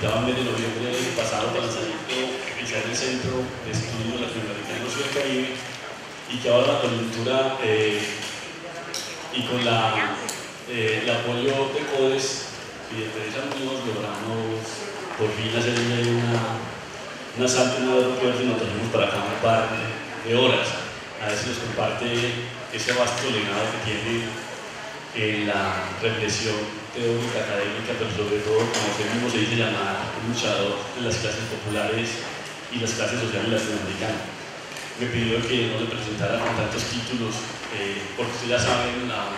invitado al mes de noviembre pasado para el lanzamiento oficial del Centro de Estudios Latinoamericanos y del Caribe, y que ahora la coyuntura y con el apoyo de CODES y de Teresa Muñoz logramos por fin hacerle una salta, una vez que nos trajimos para acá un par de horas. A ver si nos comparte ese vasto legado que tiene en la reflexión teórica, académica, pero sobre todo, como usted mismo se dice, llamar un luchador de las clases populares y las clases sociales latinoamericanas. Me pidió que no le presentara con tantos títulos, porque ustedes ya saben la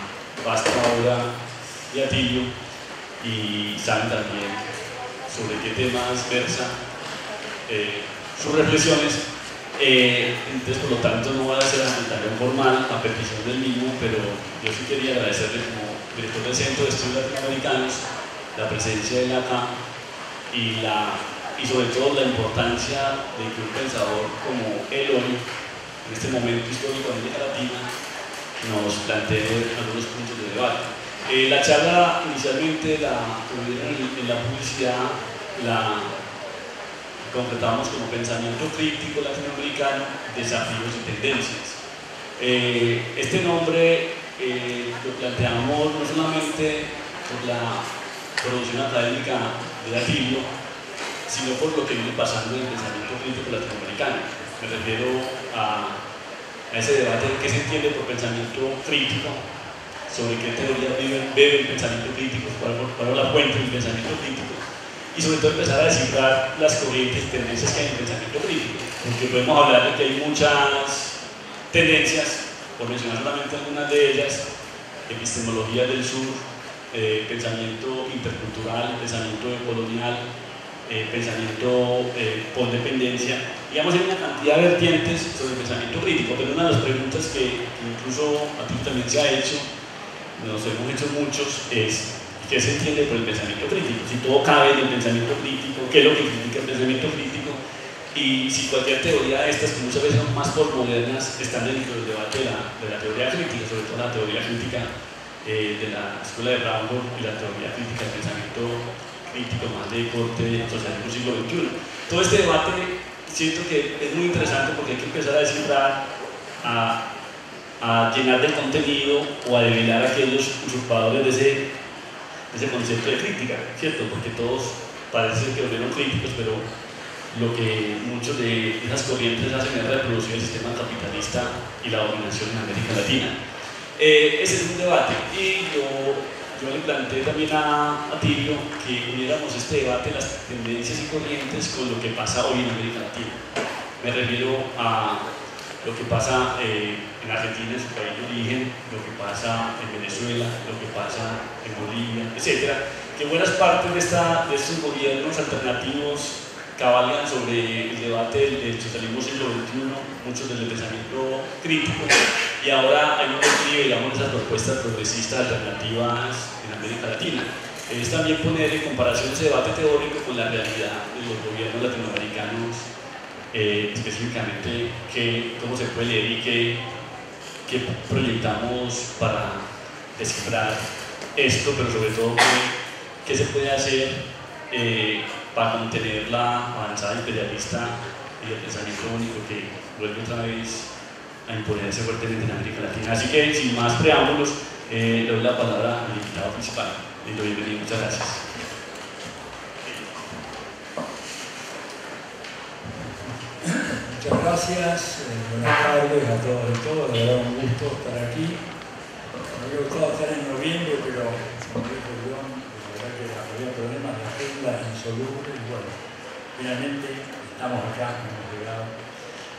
vasta obra de Atilio y saben también sobre qué temas versa sus reflexiones. Entonces, por lo tanto, no voy a hacer la presentación formal a petición del mismo, pero yo sí quería agradecerle como director del Centro de Estudios Latinoamericanos la presencia de él acá y sobre todo la importancia de que un pensador como él hoy, en este momento histórico de América Latina, nos plantee algunos puntos de debate. La charla inicialmente la tuvieron en la publicidad, la concretamos como pensamiento crítico latinoamericano, desafíos y tendencias. Este nombre lo planteamos no solamente por la producción académica de Atilio, sino por lo que viene pasando en el pensamiento crítico latinoamericano. Me refiero a ese debate de qué se entiende por pensamiento crítico, sobre qué teoría bebe el pensamiento crítico, cuál es la fuente del pensamiento crítico, y sobre todo empezar a descifrar las corrientes y tendencias que hay en el pensamiento crítico, porque podemos hablar de que hay muchas tendencias, por mencionar solamente algunas de ellas: epistemología del sur, pensamiento intercultural, pensamiento colonial, pensamiento postdependencia. Digamos, hay una cantidad de vertientes sobre el pensamiento crítico, pero una de las preguntas que incluso a ti también se ha hecho, nos hemos hecho muchos, es ¿qué se entiende por el pensamiento crítico? Si todo cabe en el pensamiento crítico, ¿qué es lo que critica el pensamiento crítico? Y si cualquier teoría de estas, que muchas veces son más postmodernas, están dentro del debate de la teoría crítica, sobre todo la teoría crítica de la escuela de Fraunhofer y la teoría crítica del pensamiento crítico más de corte social del siglo XXI. Todo este debate siento que es muy interesante porque hay que empezar a descifrar, a llenar de contenido o a develar a aquellos usurpadores de ese concepto de crítica, ¿cierto? Porque todos parecen que volvieron críticos, pero lo que muchos de esas corrientes hacen es reproducir el sistema capitalista y la dominación en América Latina. Ese es un debate, y yo le planteé también a Atilio que uniéramos este debate, las tendencias y corrientes, con lo que pasa hoy en América Latina. Me refiero a lo que pasa en Argentina, en su país de origen, lo que pasa en Venezuela, lo que pasa en Bolivia, etc. Que buenas partes de estos gobiernos alternativos cabalgan sobre el debate del socialismo siglo XXI, muchos del pensamiento crítico, y ahora hay un declive, digamos, de esas propuestas progresistas alternativas en América Latina. Es también poner en comparación ese debate teórico con la realidad de los gobiernos latinoamericanos, específicamente cómo se puede leer y qué proyectamos para descifrar esto, pero sobre todo qué se puede hacer para contener la avanzada imperialista y el pensamiento único que vuelve otra vez a imponerse fuertemente en América Latina. Así que, sin más preámbulos, le doy la palabra al invitado principal. Bienvenido, muchas gracias. Muchas gracias, buenas tardes a todos y todas, de verdad un gusto estar aquí. Me hubiera gustado estar en noviembre, pero como dijo John, la verdad que había problemas de agenda insolubles, y bueno, finalmente estamos acá, hemos llegado.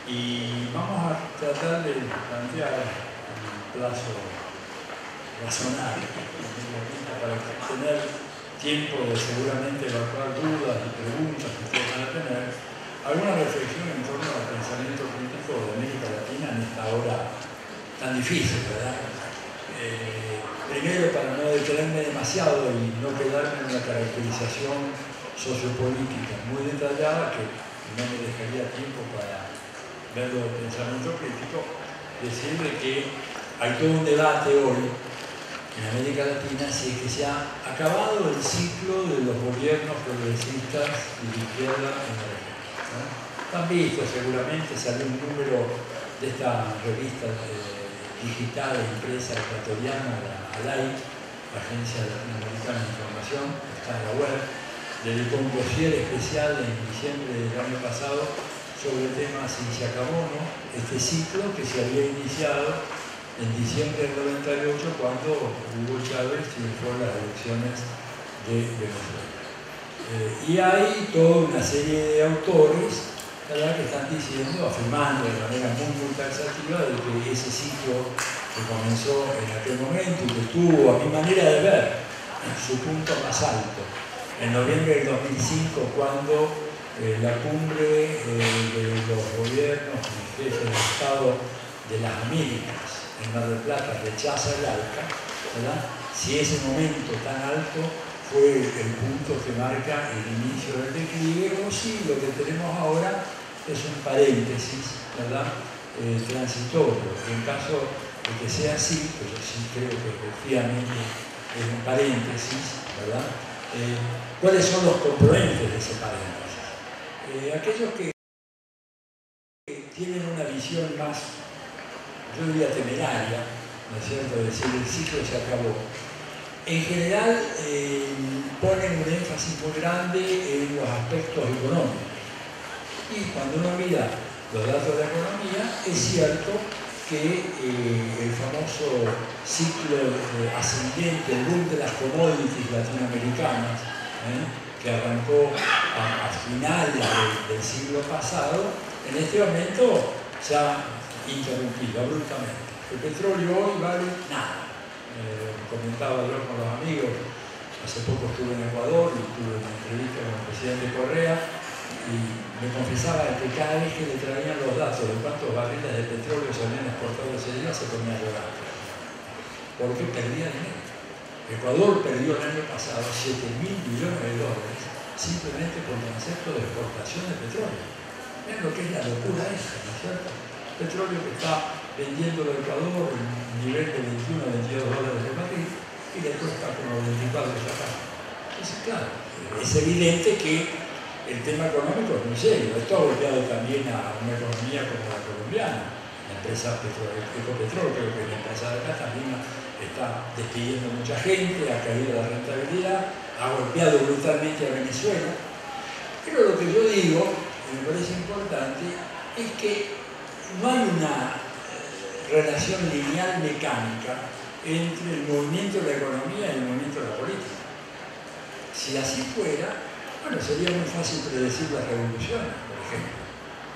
Y vamos a tratar de plantear en un plazo razonable para tener tiempo de seguramente evacuar dudas y preguntas que ustedes van a tener, alguna reflexión en torno al pensamiento crítico de América Latina en esta hora tan difícil, ¿verdad? Primero, para no detenerme demasiado y no quedarme en una caracterización sociopolítica muy detallada, que no me dejaría tiempo para verlo del pensamiento crítico, decirle que hay todo un debate hoy en América Latina si es que se ha acabado el ciclo de los gobiernos progresistas y de izquierda en la región, ¿no? Han visto seguramente, salió un número de esta revista digital de empresa ecuatoriana, la ALAI, Agencia Latinoamericana de Información, está en la web, dedicó un dossier especial en diciembre del año pasado sobre el tema si se acabó o no este ciclo que se había iniciado en diciembre del 98 cuando Hugo Chávez triunfó en las elecciones de Venezuela. Y hay toda una serie de autores, ¿verdad?, que están diciendo, afirmando de manera muy taxativa de que ese ciclo que comenzó en aquel momento y que tuvo, a mi manera de ver, en su punto más alto, en noviembre del 2005, cuando la cumbre de los gobiernos y jefes de Estado de las Américas en Mar del Plata rechaza el ALCA, ¿verdad? Si ese momento tan alto fue el punto que marca el inicio del declive, o si lo que tenemos ahora es un paréntesis, ¿verdad?, transitorio. En caso de que sea así, pues yo sí creo que efectivamente es un paréntesis, ¿verdad? ¿Cuáles son los componentes de ese paréntesis? Aquellos que tienen una visión más, yo diría, temeraria, ¿no es cierto?, de decir el ciclo se acabó, en general ponen un énfasis muy grande en los aspectos económicos. Y cuando uno mira los datos de la economía, es cierto que el famoso ciclo ascendente, el boom de las commodities latinoamericanas, que arrancó a finales del siglo pasado, en este momento se ha interrumpido abruptamente. El petróleo hoy vale nada. Comentaba yo con los amigos, hace poco estuve en Ecuador y tuve una entrevista con el presidente Correa y me confesaba que cada vez que le traían los datos de cuántos barriles de petróleo se habían exportado ese día se ponía a llorar. Porque perdía dinero. Ecuador perdió el año pasado 7.000 millones de dólares simplemente por concepto de exportación de petróleo. Vean lo que es la locura esa, ¿no es cierto? Petróleo que está vendiendo el Ecuador en un nivel de 21 a 22 dólares de barril y le cuesta como 24 acá. Entonces, claro, es evidente que el tema económico es muy serio. Esto ha golpeado también a una economía como la colombiana. La empresa Ecopetrol, creo que la empresa de acá también está despidiendo mucha gente, ha caído la rentabilidad, ha golpeado brutalmente a Venezuela. Pero lo que yo digo, y me parece importante, es que no hay una relación lineal mecánica entre el movimiento de la economía y el movimiento de la política. Si así fuera, bueno, sería muy fácil predecir las revoluciones, por ejemplo.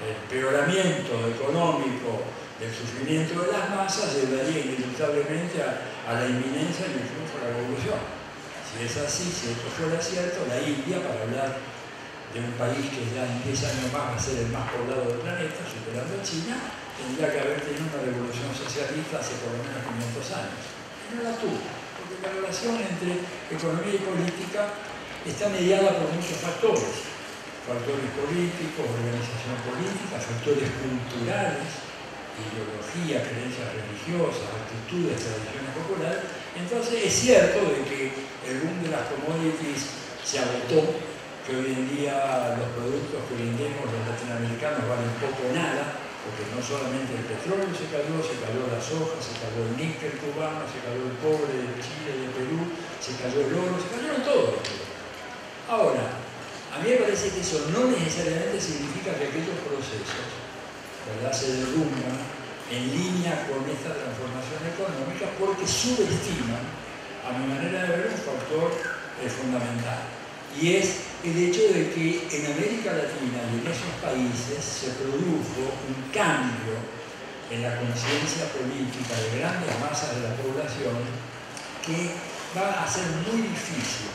El empeoramiento económico del sufrimiento de las masas llevaría inevitablemente a la inminencia del triunfo de la revolución. Si es así, si esto fuera cierto, la India, para hablar de un país que ya en 10 años más va a ser el más poblado del planeta, superando a China, tendría que haber tenido una revolución socialista hace por lo menos 500 años. Y no la tuvo, porque la relación entre economía y política está mediada por muchos factores. Factores políticos, organización política, factores culturales, ideología, creencias religiosas, actitudes, tradiciones populares. Entonces es cierto de que el boom de las commodities se agotó, que hoy en día los productos que vendemos los latinoamericanos valen poco o nada, porque no solamente el petróleo se cayó la soja, se cayó el níquel cubano, se cayó el cobre de Chile, de Perú, se cayó el oro, se cayeron todos. Ahora, a mí me parece que eso no necesariamente significa que aquellos procesos, ¿verdad?, se derrumban en línea con esta transformación económica porque subestiman, a mi manera de ver, un factor fundamental. Y es el hecho de que en América Latina y en esos países se produjo un cambio en la conciencia política de grandes masas de la población que va a ser muy difícil,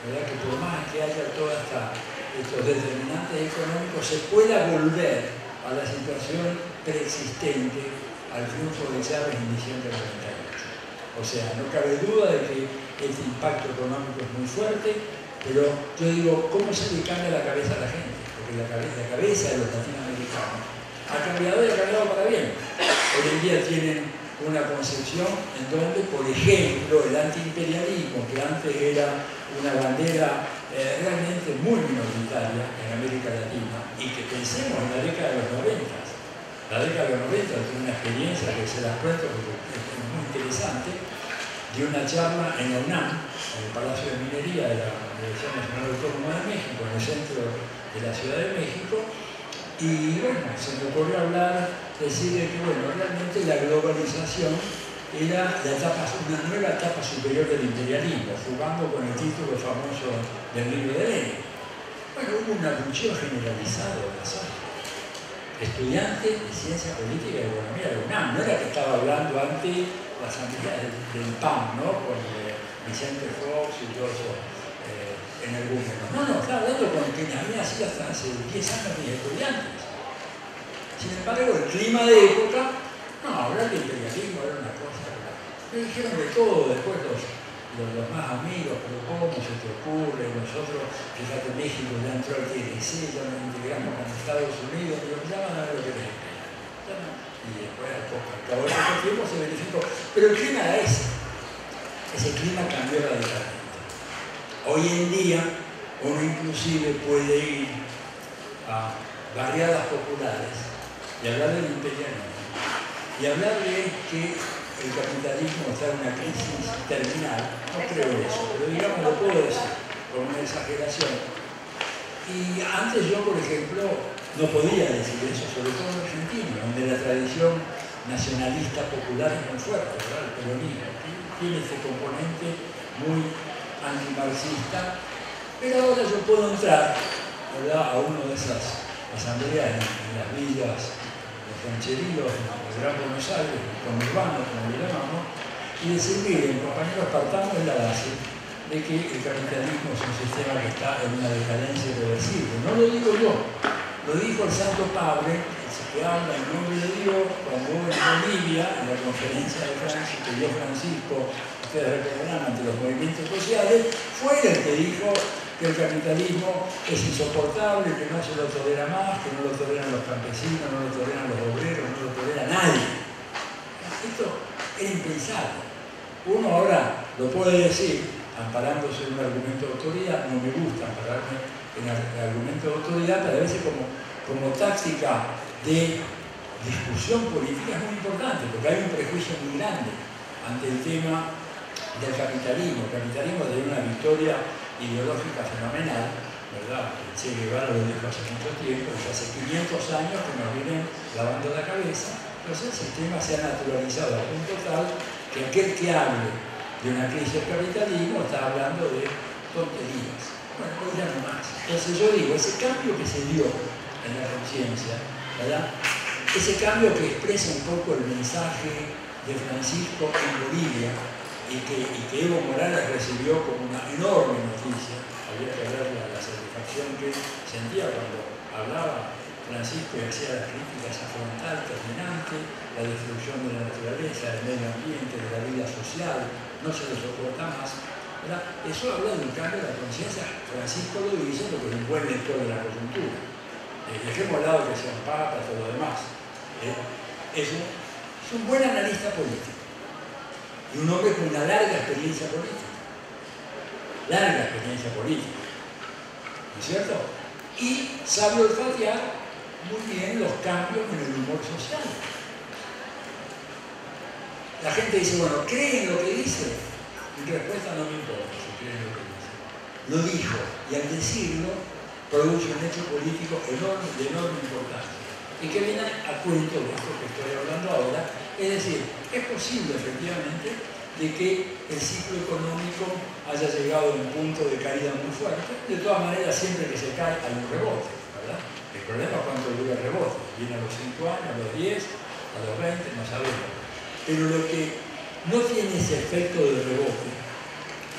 ¿verdad?, que por más que haya todos estos determinantes económicos se pueda volver a la situación preexistente al triunfo de Chávez en diciembre del 98. O sea, no cabe duda de que este impacto económico es muy fuerte, pero yo digo, ¿cómo se le cambia la cabeza a la gente? Porque la cabeza de los latinoamericanos ha cambiado y ha cambiado para bien. Hoy en día tienen una concepción en donde, por ejemplo, el antiimperialismo, que antes era una bandera realmente muy minoritaria en América Latina, y que pensemos en la década de los 90. La década de los 90 tuve una experiencia que se las cuento porque es muy interesante, de una charla en la UNAM, en el Palacio de Minería de la Universidad Nacional Autónoma de México, en el centro de la Ciudad de México, y bueno, se me ocurrió hablar, decir que bueno, realmente la globalización era una nueva etapa superior del imperialismo, jugando con el título famoso del libro de Lenin. Bueno, hubo un abucheo generalizado de las artes. Estudiante de Ciencia Política y Economía de la UNAM, no era que estaba hablando ante la asamblea del PAN, ¿no? Con Vicente Fox y todo eso en el gobierno. No, estaba hablando con quien había sido hasta hace 10 años mis estudiantes. Sin embargo, el clima de época, no, hablar de imperialismo era una cosa. Me dijeron de todo, después los más amigos, pero ¿cómo se te ocurre? Nosotros, fíjate, México ya entró al TLC, ya nos integramos con Estados Unidos, pero ya van a ver lo que les espera. Y después, al cabo de poco tiempo, se verificó. Pero el clima era ese. Ese clima cambió radicalmente. Hoy en día, uno inclusive puede ir a barriadas populares y hablar del imperialismo y hablar de que el capitalismo está en una crisis terminal. No creo eso, pero digamos lo puedo decir con una exageración. Y antes yo, por ejemplo, no podía decir eso, sobre todo en Argentina, donde la tradición nacionalista popular es muy fuerte, ¿verdad? El peronismo tiene este componente muy antimarxista, pero ahora yo puedo entrar, ¿verdad?, a una de esas asambleas en las villas, los rancheríos, el Gran Buenos Aires, con urbanos, como le llamamos, y decir, miren, compañeros, partamos de la base de que el capitalismo es un sistema que está en una decadencia irreversible. No lo digo yo, lo dijo el Santo Padre, que habla en nombre de Dios, cuando hubo en Bolivia, en la conferencia de Francisco, que dio Francisco, ustedes recordarán, ante los movimientos sociales, fue el que dijo que el capitalismo es insoportable, que no se lo tolera más, que no lo toleran los campesinos, no lo toleran los obreros, no lo tolera nadie. Esto era impensable. Uno ahora lo puede decir, amparándose en un argumento de autoridad, no me gusta ampararme en el argumento de autoridad, pero a veces como táctica de discusión política es muy importante, porque hay un prejuicio muy grande ante el tema del capitalismo. El capitalismo tiene una victoria ideológica fenomenal, ¿verdad? Che Guevara lo dijo hace mucho tiempo, desde hace 500 años que nos vienen lavando la cabeza. Entonces el sistema se ha naturalizado a punto tal que aquel que hable de una crisis del capitalismo está hablando de tonterías. Bueno, pues ya no más. Entonces yo digo, ese cambio que se dio en la conciencia, ¿verdad?, ese cambio que expresa un poco el mensaje de Francisco en Bolivia y que Evo Morales recibió como una enorme noticia. Había que ver la satisfacción que sentía cuando hablaba Francisco y hacía la crítica esa frontal terminante, la destrucción de la naturaleza, del medio ambiente, de la vida social, no se lo soporta más, ¿verdad? Eso habla de un cambio de la conciencia. Francisco lo dice porque es un buen lector de la coyuntura. Dejemos al lado que sea un papa y todo lo demás. Es un buen analista político y un hombre con una larga experiencia política. ¿No es cierto? Y sabe olfatear muy bien los cambios en el humor social. La gente dice, bueno, ¿creen lo que dice? Mi respuesta no me importa si creen lo que dice. Lo dijo, y al decirlo produce un hecho político enorme, de enorme importancia. Y que viene a cuento de esto que estoy hablando ahora, es decir, es posible efectivamente de que el ciclo económico haya llegado a un punto de caída muy fuerte. De todas maneras, siempre que se cae hay un rebote, ¿verdad? El problema es cuánto dura el rebote. Viene a los 5 años, a los 10, a los 20, no sabemos. Pero lo que no tiene ese efecto de rebote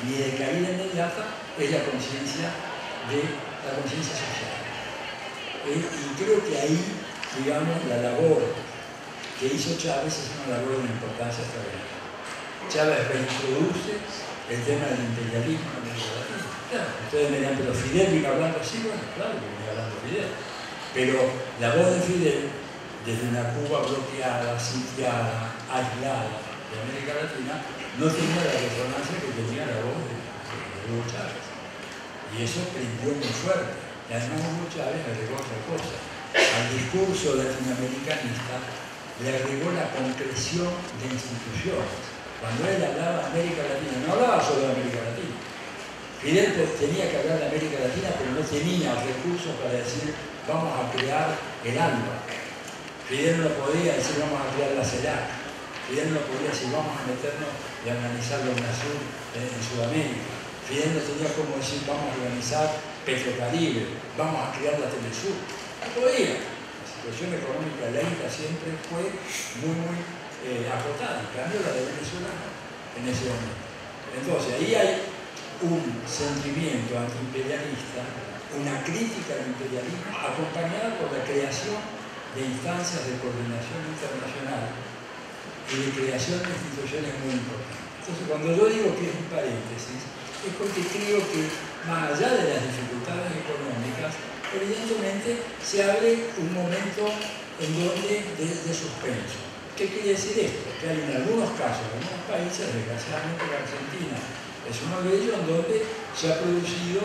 ni de caída inmediata es la conciencia social. Y creo que ahí, digamos, la labor que hizo Chávez es una labor de una importancia extraordinaria. Chávez reintroduce el tema del imperialismo en América Latina. Claro, ustedes me dirán, pero Fidel vino hablando así, bueno, claro que vino hablando Fidel. Pero la voz de Fidel desde una Cuba bloqueada, sitiada, aislada de América Latina, no tenía la resonancia que tenía la voz de Hugo Chávez. Y eso prendió muy fuerte. Y además Hugo Chávez agregó otra cosa. Al discurso latinoamericanista le agregó la concreción de instituciones. Cuando él hablaba de América Latina, no hablaba solo de América Latina. Fidel tenía que hablar de América Latina, pero no tenía recursos para decir vamos a crear el ALBA. Fidel no podía decir vamos a crear la CELAC. Fidel no podía decir vamos a meternos y a organizar la UNASUR en Sudamérica. Fidel no tenía como decir vamos a organizar Petrocaribe, vamos a crear la Telesur. No podía. La situación económica laica siempre fue muy acotada. En cambio la de Venezuela no, en ese momento. Entonces ahí hay un sentimiento antiimperialista, una crítica al imperialismo acompañada por la creación de instancias de coordinación internacional y de creación de instituciones muy importantes. Entonces, cuando yo digo que es un paréntesis, es porque creo que, más allá de las dificultades económicas, evidentemente se abre un momento en donde de suspenso. ¿Qué quiere decir esto? Que hay en algunos casos, en algunos países, desgraciadamente la Argentina es uno de ellos, en donde se ha producido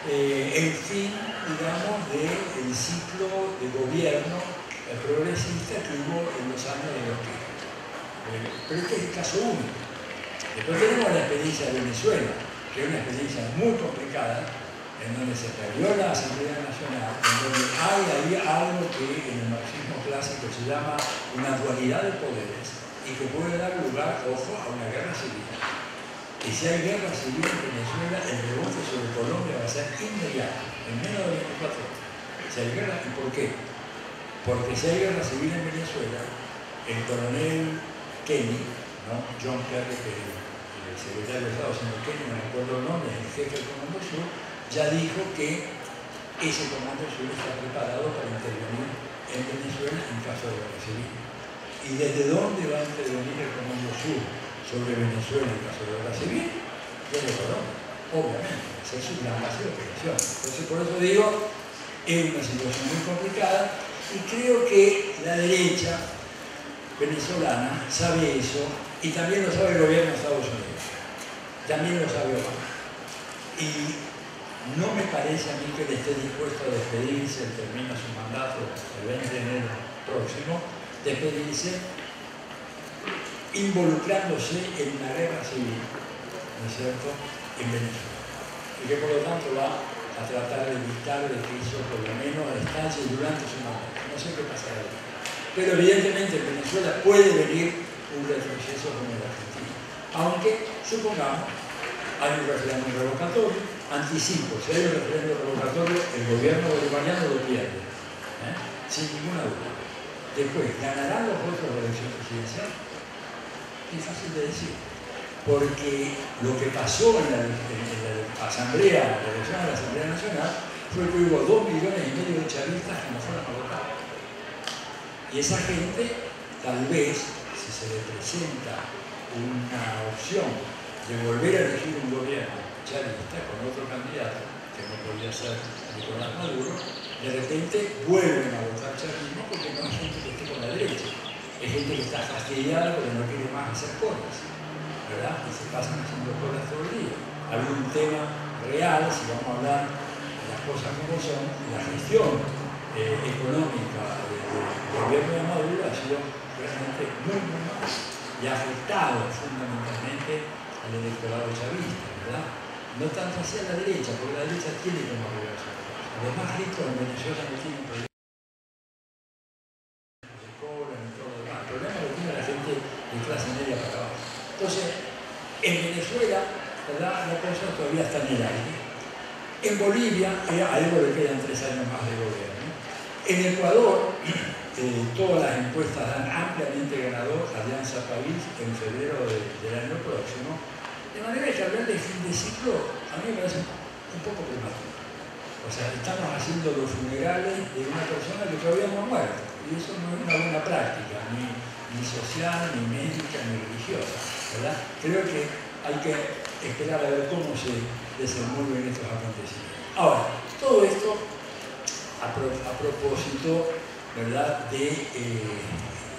el fin, digamos, del ciclo de gobierno progresista que hubo en los años de los que. Pero este es el caso único. Después tenemos la experiencia de Venezuela, que es una experiencia muy complicada, en donde se perdió la Asamblea Nacional, en donde hay ahí algo que en el marxismo clásico se llama una dualidad de poderes y que puede dar lugar, ojo, a una guerra civil. Y si hay guerra civil en Venezuela, el rebote sobre Colombia va a ser inmediato, en menos de 24 horas. Si hay guerra, ¿y por qué? Porque si hay guerra civil en Venezuela, el coronel Kenny, ¿no? John Kerry, que el secretario de Estado, sino Kenny, no me acuerdo el nombre, el jefe del Comando Sur, ya dijo que ese Comando Sur está preparado para intervenir en Venezuela en caso de guerra civil. ¿Y desde dónde va a intervenir el Comando Sur sobre Venezuela en caso de guerra civil? Desde Colombia, obviamente, hacer su gran base de operación. Entonces, por eso digo, es una situación muy complicada y creo que la derecha venezolana sabe eso y también lo sabe el gobierno de Estados Unidos, también lo sabe Obama. Y no me parece a mí que él esté dispuesto a despedirse, él termina su mandato el 20 de enero próximo, despedirse involucrándose en una guerra civil, ¿no es cierto?, en Venezuela. Y que por lo tanto va a tratar de evitar de que eso por lo menos estalle durante su mandato. No sé qué pasará ahí. Pero evidentemente en Venezuela puede venir un retroceso como el Argentina. Aunque, supongamos, hay un referéndum revocatorio, anticipo, si hay un referéndum revocatorio, el gobierno bolivariano lo pierde, sin ninguna duda. Después, ¿ganarán los votos de la elección presidencial? Es fácil de decir, porque lo que pasó en la Asamblea, la elección de la Asamblea Nacional, fue que hubo 2,5 millones de chavistas que no fueron a votar. Y esa gente, tal vez, si se le presenta una opción de volver a elegir un gobierno chavista con otro candidato, que no podría ser Nicolás Maduro, de repente vuelven a votar chavismo porque no hay gente que esté con la derecha. Hay gente que está fastidiada porque no quiere más hacer cosas, ¿verdad? Y se pasan haciendo cosas todo el día. Había un tema real, si vamos a hablar de las cosas como son, la gestión económica del gobierno de Maduro ha sido realmente muy mal y ha afectado fundamentalmente al electorado chavista, ¿verdad? No tanto hacia la derecha, porque la derecha tiene como arreglar sus cosas. Los más ricos en Venezuela no tienen problemas. El problema lo tiene la gente de clase media para abajo. Entonces, en Venezuela, ¿verdad?, la cosa todavía está en el aire. En Bolivia, a Evo le quedan 3 años más de gobierno. En Ecuador, todas las encuestas dan ampliamente ganador a Alianza País en febrero del año próximo. De manera que hablar de fin de ciclo a mí me parece un poco prematuro. O sea, estamos haciendo los funerales de una persona que todavía no ha muerto. Y eso no es una buena práctica, ni social, ni médica, ni religiosa, ¿verdad? Creo que hay que esperar a ver cómo se desenvuelven estos acontecimientos. Ahora, todo esto a propósito ¿verdad?, de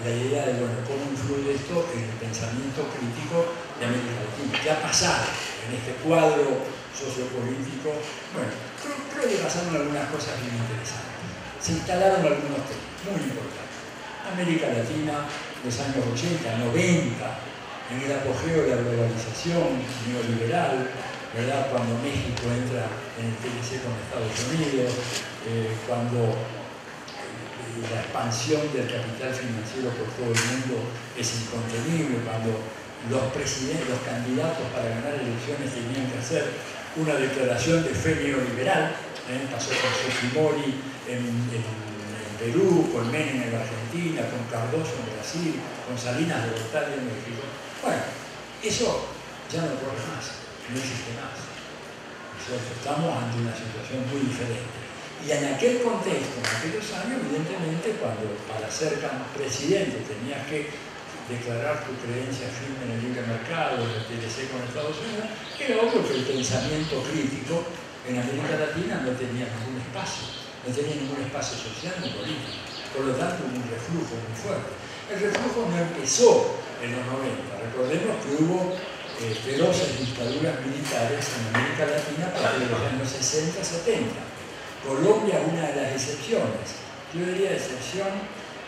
la idea de, bueno, cómo influye esto en el pensamiento crítico de América Latina. ¿Qué ha pasado en este cuadro sociopolítico? Bueno, creo que pasaron algunas cosas bien interesantes. Se instalaron algunos temas muy importantes. América Latina, los años 80, 90, en el apogeo de la globalización neoliberal, ¿verdad?, cuando México entra en el TLC con Estados Unidos, cuando la expansión del capital financiero por todo el mundo es incontenible, cuando los candidatos para ganar elecciones tenían que hacer una declaración de fe neoliberal, pasó con Fujimori en Perú, con Menem en Argentina, con Cardoso en Brasil, con Salinas de Gortari en México. Bueno, eso ya no ocurre más, no existe más. Estamos ante una situación muy diferente. Y en aquel contexto, en aquellos años, evidentemente, cuando para ser presidente tenías que declarar tu creencia firme en el libre mercado, en el TLC con Estados Unidos, era obvio que el pensamiento crítico en América Latina no tenía ningún espacio, no tenía ningún espacio social ni político. Por lo tanto, hubo un reflujo muy fuerte. El reflujo no empezó en los 90. Recordemos que hubo feroces dictaduras militares en América Latina a partir de los años 60-70. Colombia es una de las excepciones. Yo diría excepción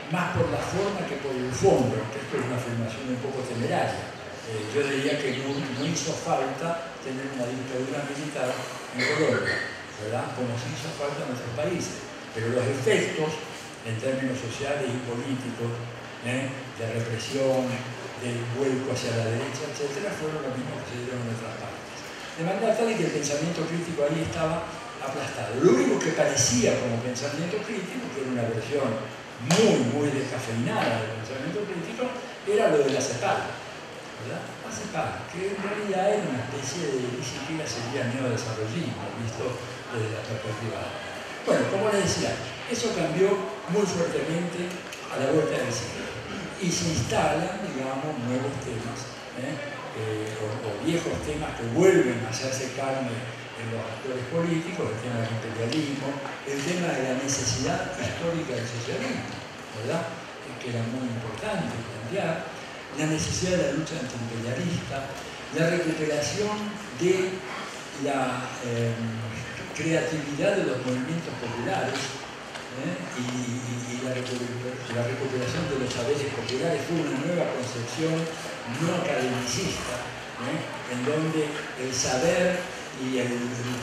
más por la forma que por el fondo, que esto es una afirmación un poco temeraria. Yo diría que no hizo falta tener una dictadura militar en Colombia, ¿verdad?, como sí hizo falta en nuestros países. Pero los efectos, en términos sociales y políticos, de represión, del vuelco hacia la derecha, etc., fueron los mismos que se dieron en otras partes. De manera tal que el pensamiento crítico ahí estaba aplastado. Lo único que parecía como pensamiento crítico, que era una versión muy descafeinada del pensamiento crítico, era lo de la CEPAL, ¿verdad? La CEPAL, que en realidad era una especie de, ni siquiera sería neodesarrollismo, visto desde la perspectiva. Bueno, como les decía, eso cambió muy fuertemente a la vuelta del siglo. Y se instalan, digamos, nuevos temas, o viejos temas que vuelven a hacerse carne en los actores políticos, el tema del imperialismo, el tema de la necesidad histórica del socialismo, ¿verdad?, que era muy importante plantear, la necesidad de la lucha antiimperialista, la recuperación de la creatividad de los movimientos populares, y la recuperación de los saberes populares. Fue una nueva concepción no academicista, en donde el saber y el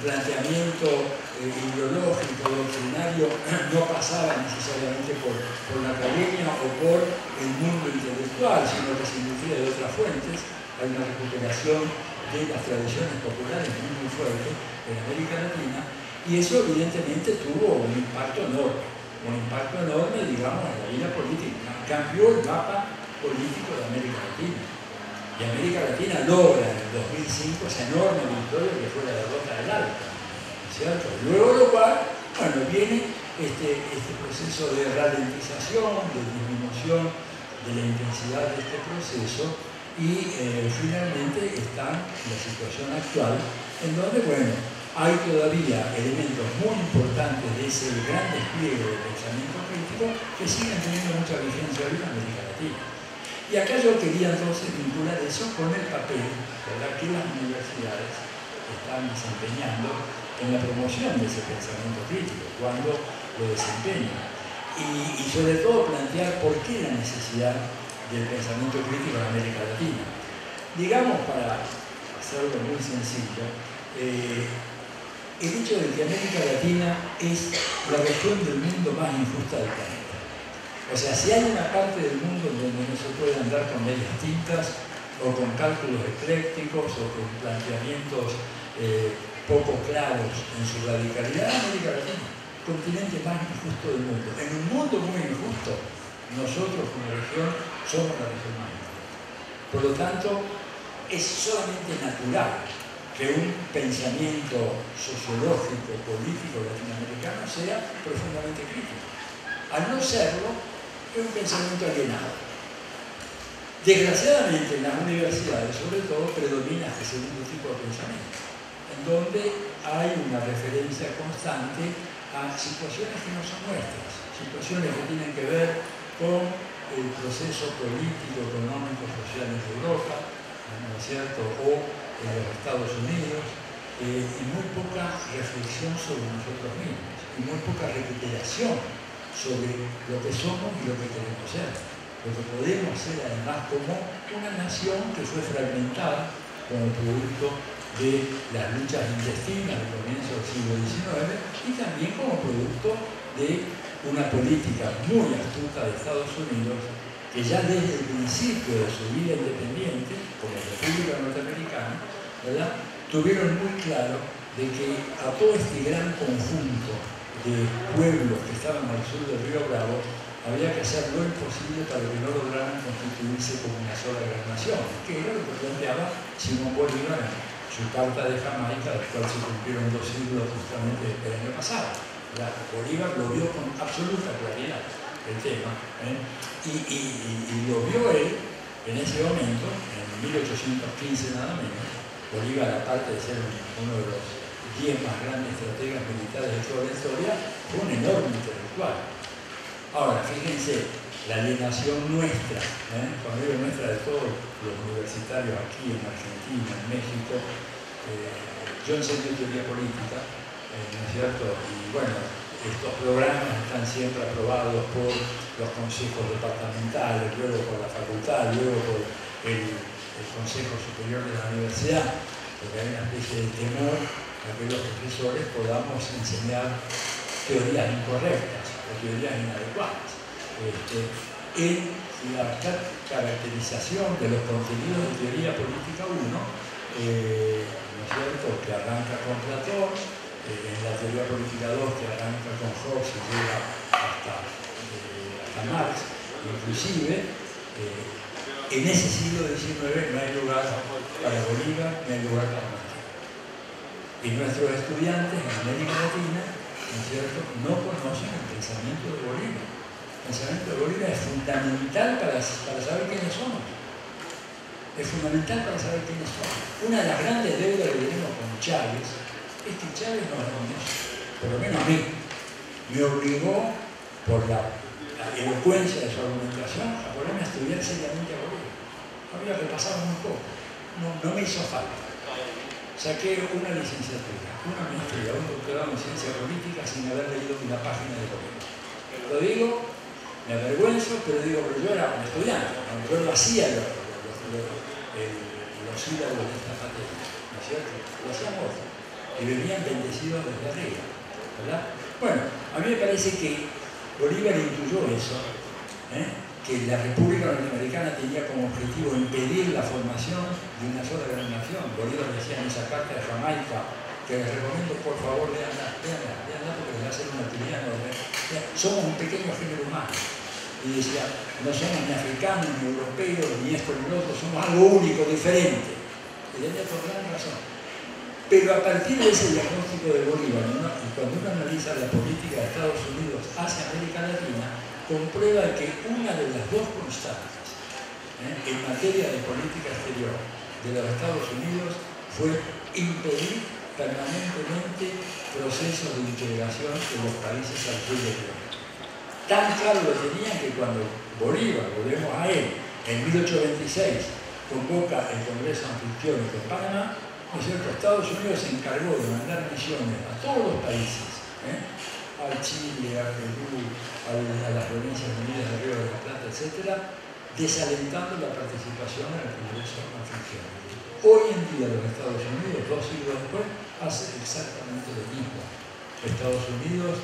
planteamiento ideológico, doctrinario, no pasaba necesariamente por la academia o por el mundo intelectual, sino que se nutría de otras fuentes. Hay una recuperación de las tradiciones populares muy fuerte en América Latina, y eso evidentemente tuvo un impacto enorme, digamos, en la vida política. Cambió el mapa político de América Latina. Y América Latina logra en el 2005 esa enorme victoria que fue la derrota del ALCA, ¿cierto? Luego de lo cual, bueno, viene este proceso de ralentización, de disminución de la intensidad de este proceso, y finalmente está la situación actual, en donde, bueno, hay todavía elementos muy importantes de ese gran despliegue de pensamiento crítico que siguen teniendo mucha vigencia hoy en América Latina. Y acá yo quería entonces vincular eso con el papel, ¿verdad?, que las universidades están desempeñando en la promoción de ese pensamiento crítico, cuando lo desempeñan. Y sobre todo plantear por qué la necesidad del pensamiento crítico en América Latina. Digamos, para hacerlo muy sencillo, el hecho de que América Latina es la región del mundo más injusta del planeta. O sea, si hay una parte del mundo en donde no se puede andar con medias tintas, o con cálculos eclécticos, o con planteamientos poco claros en su radicalidad, América Latina, el continente más injusto del mundo. En un mundo muy injusto, nosotros como región somos la región más injusta. Por lo tanto, es solamente natural que un pensamiento sociológico, político latinoamericano sea profundamente crítico. Al no serlo, es un pensamiento alienado. Desgraciadamente, en las universidades, sobre todo, predomina este segundo tipo de pensamiento, en donde hay una referencia constante a situaciones que no son nuestras, situaciones que tienen que ver con el proceso político, económico, social de Europa, ¿no es cierto?, o en los Estados Unidos, y muy poca reflexión sobre nosotros mismos, y muy poca recuperación sobre lo que somos y lo que queremos ser. Lo que podemos ser además como una nación que fue fragmentada como producto de las luchas intestinas del comienzo del siglo XIX y también como producto de una política muy astuta de Estados Unidos que ya desde el principio de su vida independiente, como República Norteamericana, ¿verdad?, tuvieron muy claro de que a todo este gran conjunto de pueblos que estaban al sur del río Bravo había que hacer lo imposible para que no lograran constituirse como una sola gran nación, que era lo que planteaba Simón Bolívar en su Carta de Jamaica, del cual se cumplieron 2 siglos justamente el año pasado. Bolívar lo vio con absoluta claridad el tema, y lo vio él en ese momento, en 1815 nada menos. Bolívar, aparte de ser uno de los 10 más grandes estrategas militares de toda la historia, fue un enorme intelectual. Ahora, fíjense, la alienación nuestra, cuando digo nuestra de todos los universitarios aquí en Argentina, en México, yo enseño teoría política, ¿no es cierto? Y bueno, estos programas están siempre aprobados por los consejos departamentales, luego por la facultad, luego por el Consejo Superior de la Universidad, porque hay una especie de temor a que los profesores podamos enseñar teorías incorrectas o teorías inadecuadas. En la caracterización de los contenidos de teoría política 1, ¿no es cierto?, que arranca con Platón, en la teoría política 2, que arranca con Hobbes y llega hasta Marx, inclusive, en ese siglo XIX no hay lugar para Bolívar, no hay lugar para Marx. Y nuestros estudiantes en América Latina, ¿no es cierto?, no conocen el pensamiento de Bolívar. El pensamiento de Bolívar es fundamental para saber quiénes somos. Es fundamental para saber quiénes somos. Una de las grandes deudas que tenemos con Chávez es que Chávez nos, por lo menos a mí, me obligó por la elocuencia de su argumentación a ponerme a estudiar seriamente a Bolívar. Había repasado muy poco, no me hizo falta. Saqué una licenciatura, una maestría, un doctorado en ciencia política sin haber leído una página de Bolívar. Lo digo, me avergüenzo, pero digo que yo era un estudiante, yo no hacía los sílabos de esta materia, ¿no es cierto? Lo hacían otros, y venían bendecidos desde arriba, ¿verdad? Bueno, a mí me parece que Bolívar intuyó eso, que la República Norteamericana tenía como objetivo impedir la formación de una sola gran nación. Bolívar decía en esa carta de Jamaica, que les recomiendo por favor leanla porque les va a hacer una utilidad enorme. Somos un pequeño género humano. Y decía, no somos ni africanos, ni europeos, ni esto ni lo otro, somos algo único, diferente. Y tenía por gran razón. Pero a partir de ese diagnóstico de Bolívar, y cuando uno analiza la política de Estados Unidos hacia América Latina, comprueba que una de las dos constantes en materia de política exterior de los Estados Unidos fue impedir permanentemente procesos de integración de los países al sur de Europa. Tan claro lo tenían que cuando Bolívar, volvemos a él, en 1826 convoca el Congreso Anfitriónico en Panamá, ¿no es cierto?, Estados Unidos se encargó de mandar misiones a todos los países, al Chile, a Perú, a las provincias unidas del Río de la Plata, etc., desalentando la participación en el Congreso Anfitriónico. Hoy en día los Estados Unidos, 2 siglos después, hacen exactamente lo mismo. Estados Unidos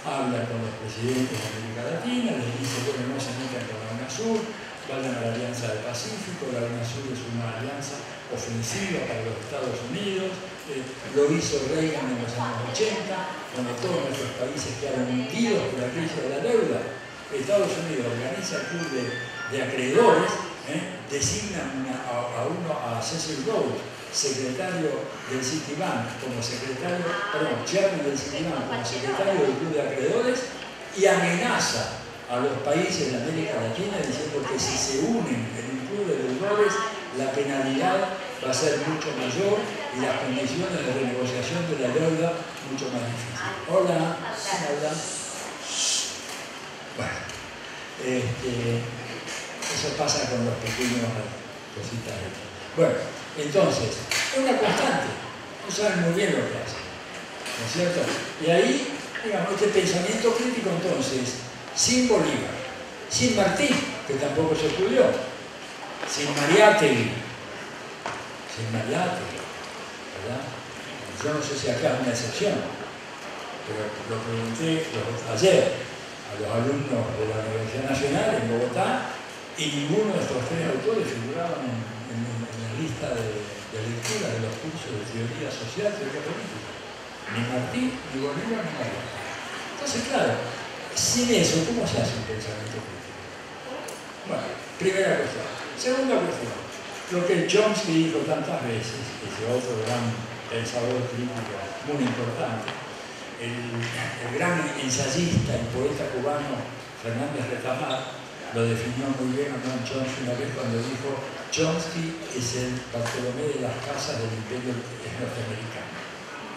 habla con los presidentes de América Latina, les dice, bueno, no se metan con la UNASUR, vayan a la Alianza del Pacífico. La UNASUR es una alianza ofensiva para los Estados Unidos, lo hizo Reagan en los años 80, cuando todos nuestros países quedaron hundidos por la crisis de la deuda. Estados Unidos organiza el club de acreedores, designan a Cecil Rhodes, secretario del Citibank, chairman del Citibank, como secretario del club de acreedores, y amenaza a los países de América Latina diciendo que si se unen en un club de deudores, la penalidad va a ser mucho mayor y las condiciones de renegociación de la deuda mucho más difíciles. Hola. Canadá. Bueno, eso pasa con los pequeños cositas. Bueno, entonces, es una constante. No saben muy bien lo que hacen, ¿no es cierto? Y ahí, digamos, este pensamiento crítico, entonces, sin Bolívar, sin Martí, que tampoco se estudió, sin Mariátegui, ¿verdad? Yo no sé si acá es una excepción, pero lo pregunté ayer a los alumnos de la Universidad Nacional en Bogotá y ninguno de estos tres autores figuraban en la lista de lectura de los cursos de teoría social, teoría política. Ni Martí, ni Bolívar, ni Mariátegui. Entonces, claro, sin eso, ¿cómo se hace un pensamiento crítico? Bueno, primera cuestión. Segunda cuestión, lo que Chomsky dijo tantas veces, ese otro gran pensador crítico muy importante, el gran ensayista y poeta cubano Fernández Retamar lo definió muy bien a Noam Chomsky una vez cuando dijo: Chomsky es el Bartolomé de las casas del imperio norteamericano.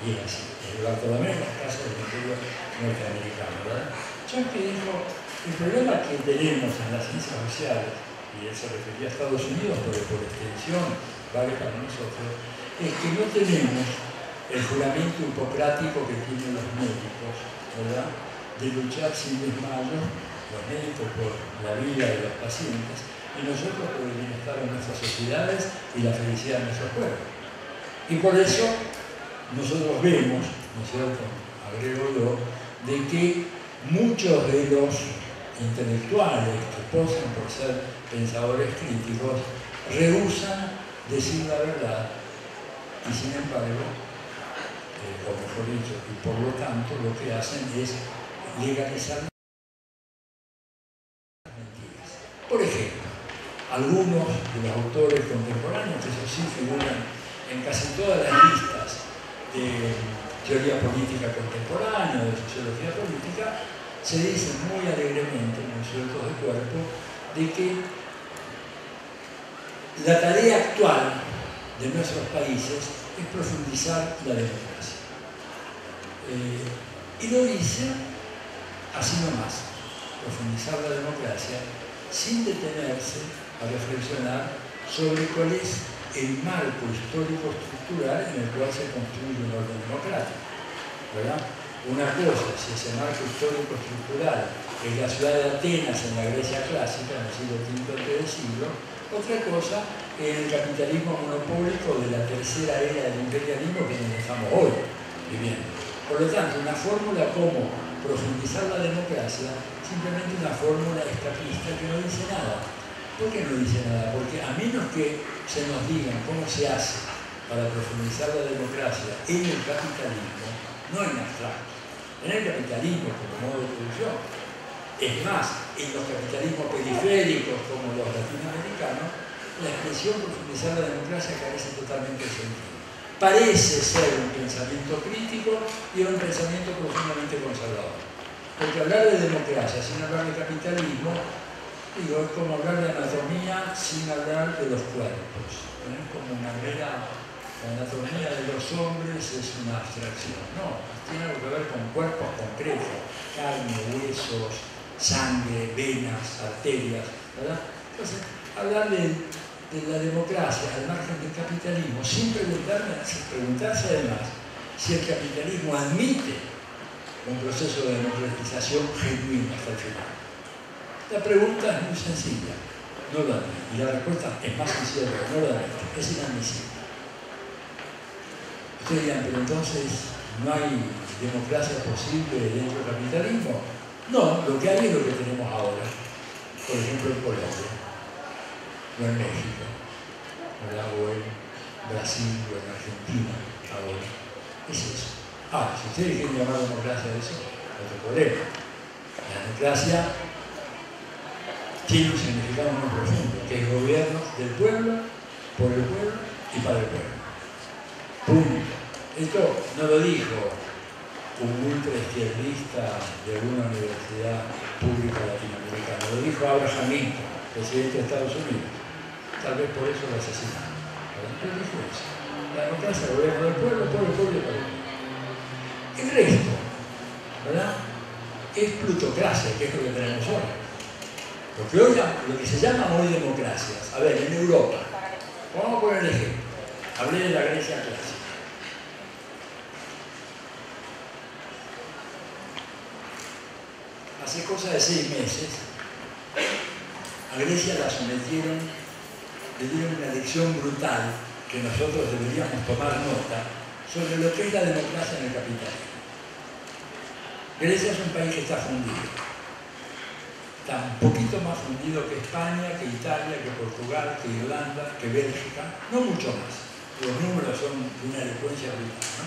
Y es así, el Bartolomé de las casas del imperio norteamericano, ¿verdad? Chomsky dijo: el problema que tenemos en las ciencias sociales, y él se refería a Estados Unidos, pero por extensión vale para nosotros, es que no tenemos el juramento hipocrático que tienen los médicos, ¿verdad?, de luchar sin desmayo, los médicos por la vida de los pacientes y nosotros por el bienestar de nuestras sociedades y la felicidad de nuestros pueblos. Y por eso nosotros vemos, ¿no es cierto?, agrego yo, de que muchos de los intelectuales que posan por ser pensadores críticos rehúsan decir la verdad y sin embargo, o mejor dicho, y por lo tanto lo que hacen es legalizar las mentiras. Por ejemplo, algunos de los autores contemporáneos, que eso sí figuran en casi todas las listas de teoría política contemporánea, de sociología política, se dicen muy alegremente, muy sueltos de cuerpo, de que la tarea actual de nuestros países es profundizar la democracia. Y lo dicen así nomás, profundizar la democracia, sin detenerse a reflexionar sobre cuál es el marco histórico estructural en el cual se construye un orden democrático, ¿verdad? Una cosa, si ese marco histórico estructural es la ciudad de Atenas en la Grecia clásica, en el siglo V a.C., otra cosa es el capitalismo monopólico de la tercera era del imperialismo que es donde estamos hoy viviendo. Por lo tanto, una fórmula como profundizar la democracia, simplemente una fórmula escapista que no dice nada. ¿Por qué no dice nada? Porque a menos que se nos digan cómo se hace para profundizar la democracia en el capitalismo, no en abstracto, en el capitalismo como modo de producción, es más, en los capitalismos periféricos como los latinoamericanos, la expresión profundizar la democracia carece totalmente de sentido. Parece ser un pensamiento crítico y un pensamiento profundamente conservador. Porque hablar de democracia sin hablar de capitalismo, digo, es como hablar de anatomía sin hablar de los cuerpos. Es como una mera... La anatomía de los hombres es una abstracción. No, tiene algo que ver con cuerpos concretos, carne, huesos, sangre, venas, arterias, ¿verdad? Entonces, hablar de la democracia al margen del capitalismo, sin preguntarse además si el capitalismo admite un proceso de democratización genuino hasta el final. La pregunta es muy sencilla, no lo admite. Y la respuesta es más sencilla, pero no lo admite, es inadmisible. Ustedes dirán, pero entonces no hay democracia posible dentro del capitalismo. No, lo que hay es lo que tenemos ahora. Por ejemplo, en Colombia, o en México, o en Brasil, o en Argentina, ahora. Es eso. Ahora, si ustedes quieren llamar democracia a eso, otro problema. La democracia tiene un significado muy profundo, que es gobierno del pueblo, por el pueblo y para el pueblo. Punto. Esto no lo dijo un ultraizquierdista de alguna universidad pública latinoamericana, lo dijo Abraham Lincoln, presidente de Estados Unidos. Tal vez por eso lo asesinaron. ¿Qué dijo eso? La democracia, el gobierno del pueblo, por el pueblo y para el pueblo. El resto, ¿verdad? Es plutocracia, que es lo que tenemos hoy. Porque hoy lo que se llama hoy democracias, a ver, en Europa, vamos a poner el ejemplo, hablé de la Grecia clásica. Hace cosa de 6 meses, a Grecia la sometieron, le dieron una lección brutal que nosotros deberíamos tomar nota sobre lo que es la democracia en el capitalismo. Grecia es un país que está fundido. Está un poquito más fundido que España, que Italia, que Portugal, que Irlanda, que Bélgica, no mucho más. Los números son de una elocuencia brutal, ¿no?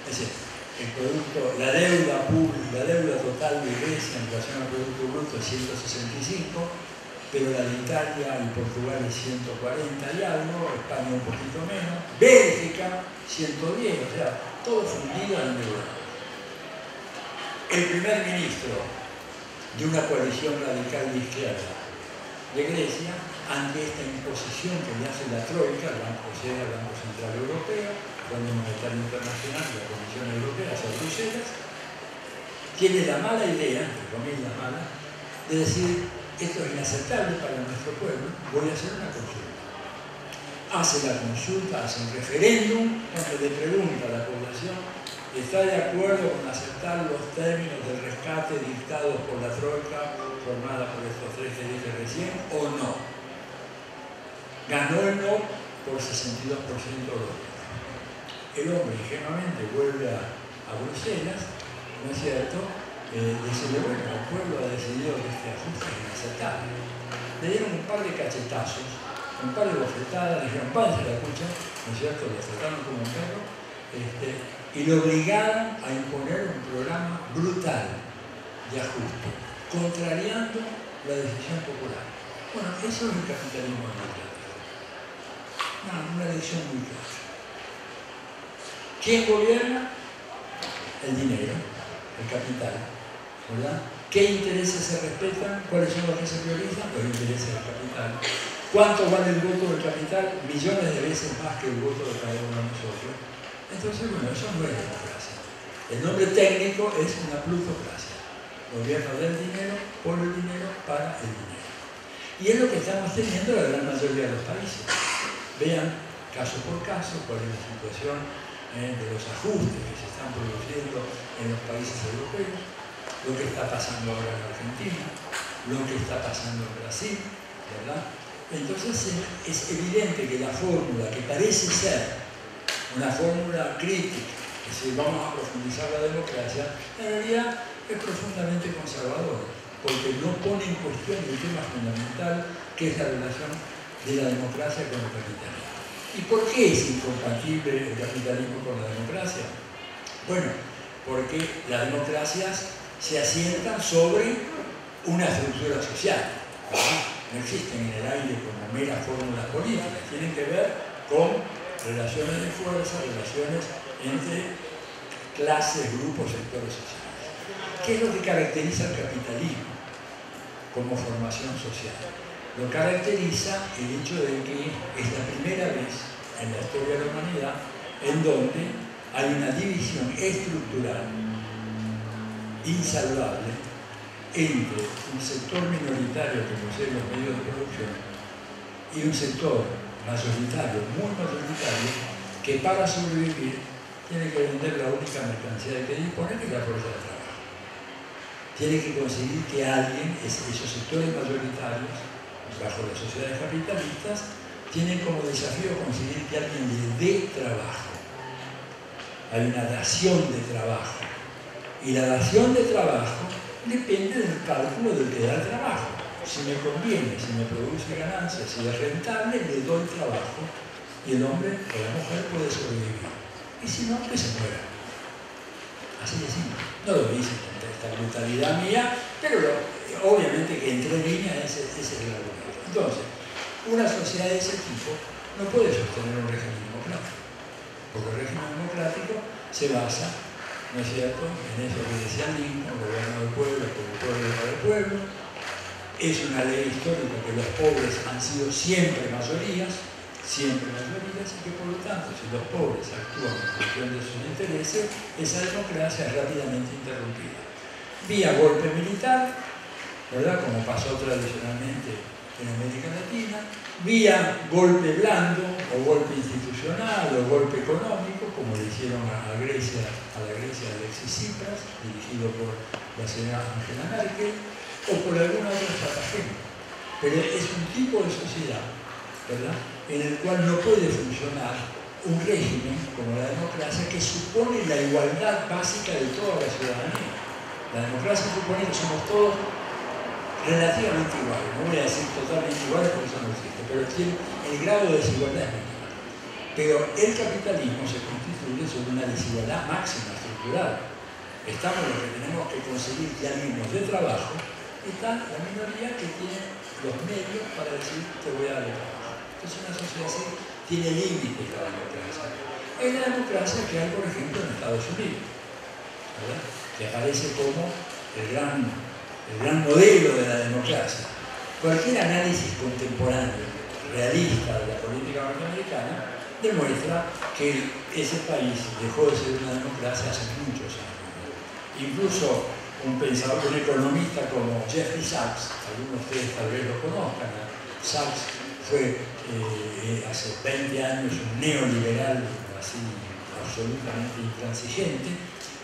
Es decir, el producto, la deuda pública, la deuda total de Grecia en relación al Producto Bruto es 165, pero la de Italia y Portugal es 140 y algo, España un poquito menos, Bélgica 110, o sea, todo fundido en deuda. El primer ministro de una coalición radical de izquierda de Grecia, ante esta imposición que le hace la Troika, el Banco Central Europeo, el Fondo Monetario Internacional y la Comisión Europea hacia Bruselas, tiene la mala idea, entre comillas mala, de decir, esto es inaceptable para nuestro pueblo, voy a hacer una consulta. Hace la consulta, hace un referéndum, donde le pregunta a la población, ¿está de acuerdo con aceptar los términos del rescate dictados por la Troika, formada por estos 3 que dije recién, o no? Ganó el no por 62% de los votos. El hombre ingenuamente vuelve a Bruselas, ¿no es cierto? Dice, bueno, el pueblo ha decidido que este ajuste es inaceptable. Le dieron un par de cachetazos, un par de bofetadas, le dijeron, váyanse a la cucha, ¿no es cierto? Lo trataron como un perro, y lo obligaron a imponer un programa brutal de ajuste, contrariando la decisión popular. Bueno, eso es el capitalismo democrático. Una lección muy clara. ¿Quién gobierna? El dinero, el capital, ¿verdad? ¿Qué intereses se respetan? ¿Cuáles son los que se priorizan? Los intereses del capital. ¿Cuánto vale el voto del capital? Millones de veces más que el voto de cada uno de nosotros. Entonces, bueno, eso no es democracia. El nombre técnico es una plutocracia. Gobierno del dinero, por el dinero, para el dinero. Y es lo que estamos teniendo en la gran mayoría de los países. Vean, caso por caso, cuál es la situación de los ajustes que se están produciendo en los países europeos, lo que está pasando ahora en Argentina, lo que está pasando en Brasil, ¿verdad? Entonces es evidente que la fórmula que parece ser una fórmula crítica, es decir, vamos a profundizar la democracia, en realidad es profundamente conservadora, porque no pone en cuestión el tema fundamental que es la relación de la democracia con el capitalismo. ¿Y por qué es incompatible el capitalismo con la democracia? Bueno, porque las democracias se asientan sobre una estructura social. No existen en el aire como meras fórmulas políticas, tienen que ver con relaciones de fuerza, relaciones entre clases, grupos, sectores sociales. ¿Qué es lo que caracteriza el capitalismo como formación social? Lo caracteriza el hecho de que es la primera vez en la historia de la humanidad en donde hay una división estructural insalvable entre un sector minoritario que posee los medios de producción y un sector mayoritario, muy mayoritario, que para sobrevivir tiene que vender la única mercancía de que dispone, que es la fuerza de trabajo. Tiene que conseguir que alguien, esos sectores mayoritarios, bajo las sociedades capitalistas, tienen como desafío conseguir que alguien le dé trabajo. Hay una dación de trabajo. Y la dación de trabajo depende del cálculo del que da el trabajo. Si me conviene, si me produce ganancias, si es rentable, le doy trabajo. Y el hombre o la mujer puede sobrevivir. Y si no, que se muera. Así de simple. No lo dice con esta brutalidad mía, pero obviamente que entre líneas ese es el argumento. Entonces, una sociedad de ese tipo no puede sostener un régimen democrático, porque el régimen democrático se basa, ¿no es cierto?, en eso que decía Lincoln, gobierno del pueblo, por el pueblo y para el pueblo. Es una ley histórica que los pobres han sido siempre mayorías, siempre mayorías y que por lo tanto, si los pobres actúan en función de sus intereses, esa democracia es rápidamente interrumpida. Vía golpe militar, ¿verdad? Como pasó tradicionalmente en América Latina, vía golpe blando o golpe institucional o golpe económico, como le hicieron a la Grecia de Alexis Tsipras, dirigido por la señora Angela Merkel, o por alguna otra estratagema. Pero es un tipo de sociedad, ¿verdad?, en el cual no puede funcionar un régimen como la democracia que supone la igualdad básica de toda la ciudadanía. La democracia supone que somos todos relativamente iguales, no voy a decir totalmente iguales porque eso no existe, pero el grado de desigualdad es mínimo. Pero el capitalismo se constituye sobre una desigualdad máxima estructural. Estamos los que tenemos que conseguir ya mismos de trabajo, está la minoría que tiene los medios para decir te voy a dar el trabajo. Entonces una sociedad así tiene límites la democracia. Es la democracia que hay, por ejemplo, en Estados Unidos, ¿verdad?, que aparece como el gran modelo de la democracia. Cualquier análisis contemporáneo, realista de la política norteamericana, demuestra que ese país dejó de ser una democracia hace muchos años. Incluso un pensador, un economista como Jeffrey Sachs, algunos de ustedes tal vez lo conozcan, Sachs fue hace 20 años un neoliberal así absolutamente intransigente.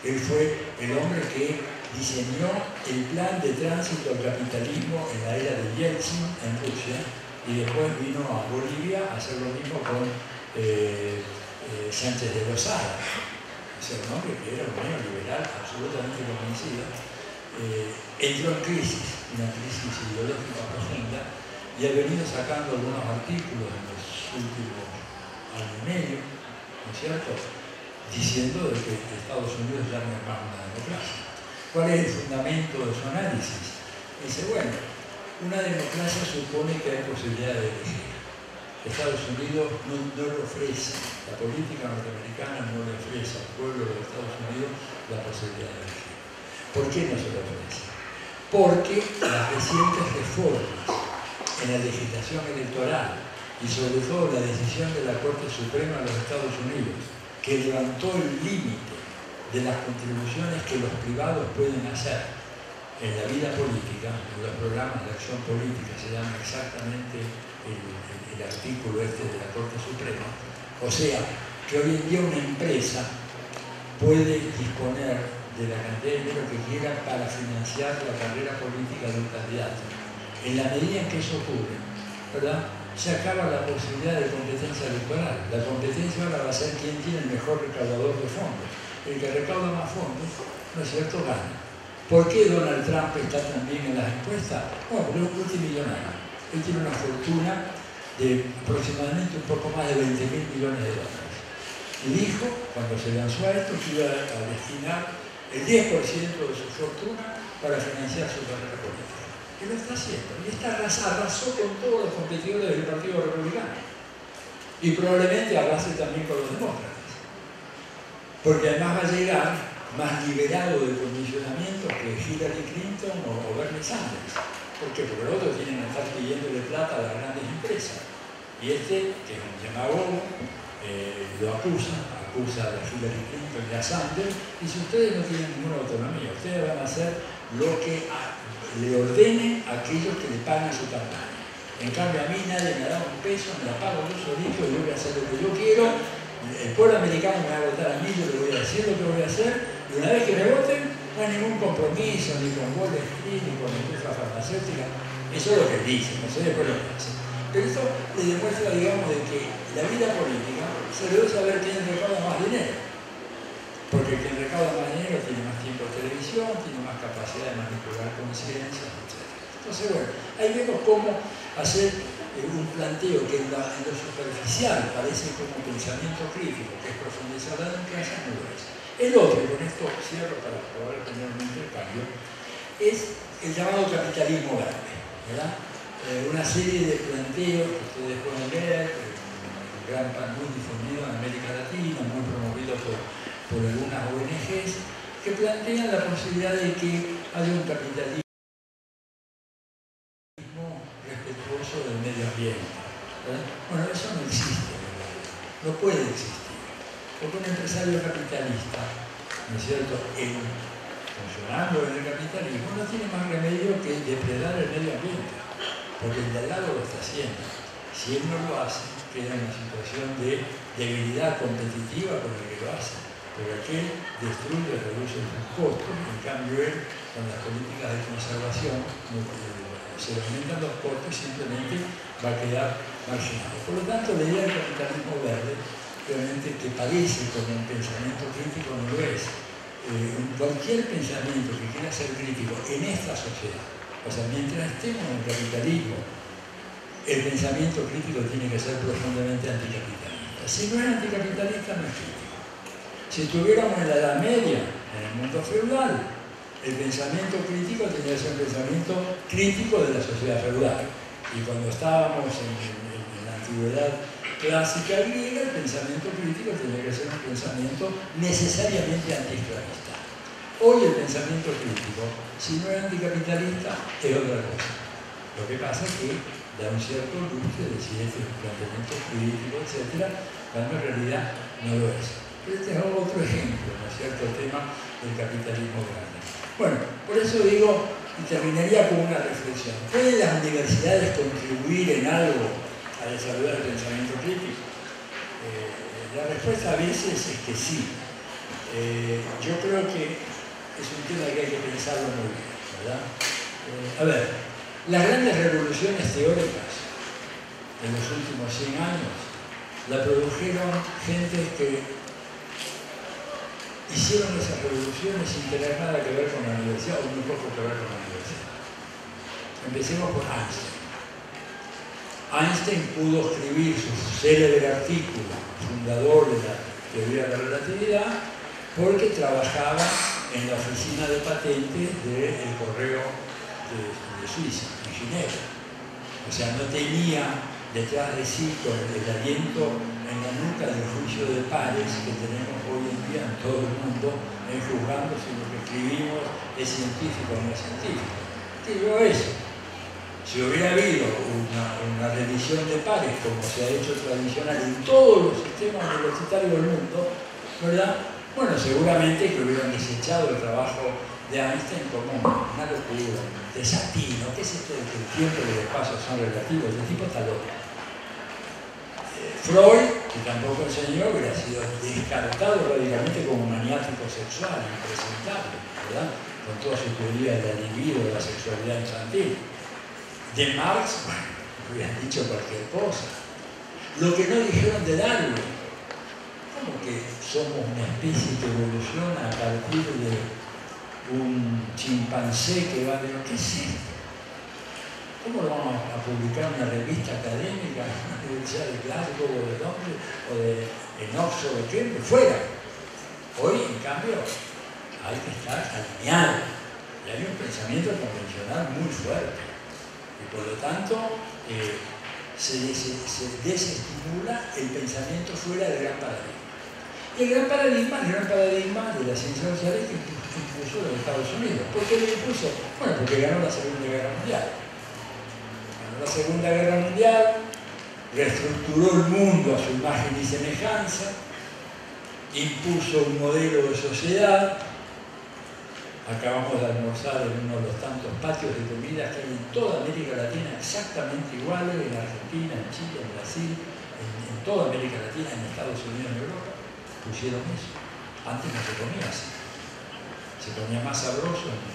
Él fue el hombre que diseñó el plan de tránsito al capitalismo en la era de Yeltsin en Rusia y después vino a Bolivia a hacer lo mismo con Sánchez de Lozada. Ese era un hombre que era un neoliberal absolutamente convencido. Entró en crisis, una crisis ideológica profunda, y ha venido sacando algunos artículos en los últimos años y medio, ¿no es cierto?, diciendo de que Estados Unidos ya no es más una democracia. ¿Cuál es el fundamento de su análisis? Dice, bueno, una democracia supone que hay posibilidad de elegir. Estados Unidos no le ofrece, la política norteamericana no le ofrece al pueblo de Estados Unidos la posibilidad de elegir. ¿Por qué no se lo ofrece? Porque las recientes reformas en la legislación electoral y sobre todo la decisión de la Corte Suprema de los Estados Unidos, que levantó el límite de las contribuciones que los privados pueden hacer en la vida política, en los programas de acción política, se llama exactamente el artículo este de la Corte Suprema. O sea, que hoy en día una empresa puede disponer de la cantidad de dinero que quiera para financiar la carrera política de un candidato. En la medida en que eso ocurre, ¿verdad?, se acaba la posibilidad de competencia electoral. La competencia ahora va a ser quién tiene el mejor recaudador de fondos. El que recauda más fondos, ¿no es cierto?, gana. ¿Por qué Donald Trump está también en las encuestas? Bueno, porque es un multimillonario. Él tiene una fortuna de aproximadamente un poco más de 20.000 millones de dólares. Y dijo, cuando se lanzó a esto, que iba a destinar el 10% de su fortuna para financiar su carrera política. Y lo está haciendo. Y arrasó con todos los competidores del Partido Republicano. Y probablemente arrase también con los demócratas. Porque además va a llegar más liberado de condicionamientos que Hillary Clinton o Bernie Sanders. ¿Por qué? Porque los otros tienen que estar pidiéndole plata a las grandes empresas. Y este, que es un demagogo, lo acusa a Hillary Clinton y a Sanders, y si ustedes no tienen ninguna autonomía, ustedes van a hacer lo que le ordenen a aquellos que le pagan su campaña. En cambio, a mí nadie me da un peso, me la pago yo solito, yo voy a hacer lo que yo quiero, el pueblo americano me va a votar a mí, yo le voy a decir lo que voy a hacer, y una vez que me voten, no hay ningún compromiso, ni con Wall Street, ni con la industria farmacéutica. Eso es lo que dicen, no sé después lo que hacen. Pero esto le demuestra, digamos, de que la vida política se debe saber quién recauda más dinero. Porque quien recauda más dinero tiene más tiempo de televisión, tiene más capacidad de manipular conciencias, etc. Entonces, bueno, ahí vemos cómo hacer un planteo que en lo superficial parece como pensamiento crítico, que es profundizar la democracia, no lo es. El otro, y con esto cierro para poder tener un intercambio, es el llamado capitalismo verde, ¿verdad? Una serie de planteos que ustedes pueden ver, un gran pan muy difundido en América Latina, muy promovido por algunas ONGs, que plantean la posibilidad de que haya un capitalismo respetuoso del medio ambiente, ¿verdad? Bueno, eso no existe, no puede existir. Porque un empresario capitalista, ¿no es cierto?, funcionando en el capitalismo, no tiene más remedio que depredar el medio ambiente, porque el de al lado lo está haciendo. Si él no lo hace, queda en una situación de debilidad competitiva con el que lo hace. Pero aquel destruye y reduce sus costos, en cambio él, con las políticas de conservación, se le aumentan los costos y simplemente va a quedar marginado. Por lo tanto, la idea del capitalismo verde, realmente que parece como un pensamiento crítico, no lo es. Cualquier pensamiento que quiera ser crítico en esta sociedad, o sea, mientras estemos en el capitalismo, el pensamiento crítico tiene que ser profundamente anticapitalista. Si no es anticapitalista, no es crítico. Si estuviéramos en la Edad Media, en el mundo feudal, el pensamiento crítico tenía que ser un pensamiento crítico de la sociedad feudal. Y cuando estábamos en la antigüedad clásica griega, el pensamiento crítico tenía que ser un pensamiento necesariamente antiesclavista. Hoy el pensamiento crítico, si no es anticapitalista, es otra cosa. Lo que pasa es que da un cierto lujo de decir este es un planteamiento crítico, etc., cuando en realidad no lo es. Pero este es otro ejemplo, ¿no es cierto?, el tema del capitalismo grande. Bueno, por eso digo, y terminaría con una reflexión. ¿Pueden las universidades contribuir en algo a desarrollar el pensamiento crítico? La respuesta a veces es que sí. Yo creo que es un tema que hay que pensarlo muy bien, ¿verdad? A ver, las grandes revoluciones teóricas de los últimos 100 años la produjeron gentes que hicieron esas revoluciones sin tener nada que ver con la universidad o muy poco que ver con la universidad. Empecemos por Einstein. Einstein pudo escribir su célebre artículo, fundador de la teoría de la relatividad, porque trabajaba en la oficina de patentes del correo de Suiza, en Ginebra. O sea, no tenía detrás de sí con el aliento en la nuca del juicio de pares que tenemos hoy en día en todo el mundo, juzgando si lo que escribimos es científico o no es científico. Digo eso. Si hubiera habido una revisión de pares, como se ha hecho tradicional en todos los sistemas universitarios del mundo, ¿verdad? Bueno, seguramente que hubieran desechado el trabajo de Einstein como una locura, desatino, ¿qué es esto de que el tiempo y el espacio son relativos? El tipo está loco. Freud, que tampoco enseñó, hubiera sido descartado radicalmente como maniático sexual, impresentable, ¿verdad?, con toda su teoría de la libido, de la sexualidad infantil. De Marx, bueno, hubieran dicho cualquier cosa. Lo que no dijeron de Darwin, como que somos una especie que evoluciona a partir de un chimpancé que va de lo que es esto. ¿Cómo lo vamos a publicar en una revista académica, en una universidad de Glasgow o de Londres o en Oxford o de Cambridge? Fuera. Hoy, en cambio, hay que estar alineado. Y hay un pensamiento convencional muy fuerte. Y por lo tanto, se desestimula el pensamiento fuera del gran paradigma. Y el gran paradigma de las ciencias sociales que impuso los Estados Unidos. ¿Por qué lo impuso? Bueno, porque ganó la Segunda Guerra Mundial. La Segunda Guerra Mundial reestructuró el mundo a su imagen y semejanza, impuso un modelo de sociedad. Acabamos de almorzar en uno de los tantos patios de comida que hay en toda América Latina exactamente iguales, en Argentina, en Chile, en Brasil, en toda América Latina, en Estados Unidos, en Europa, pusieron eso. Antes no se comía así. Se comía más sabroso en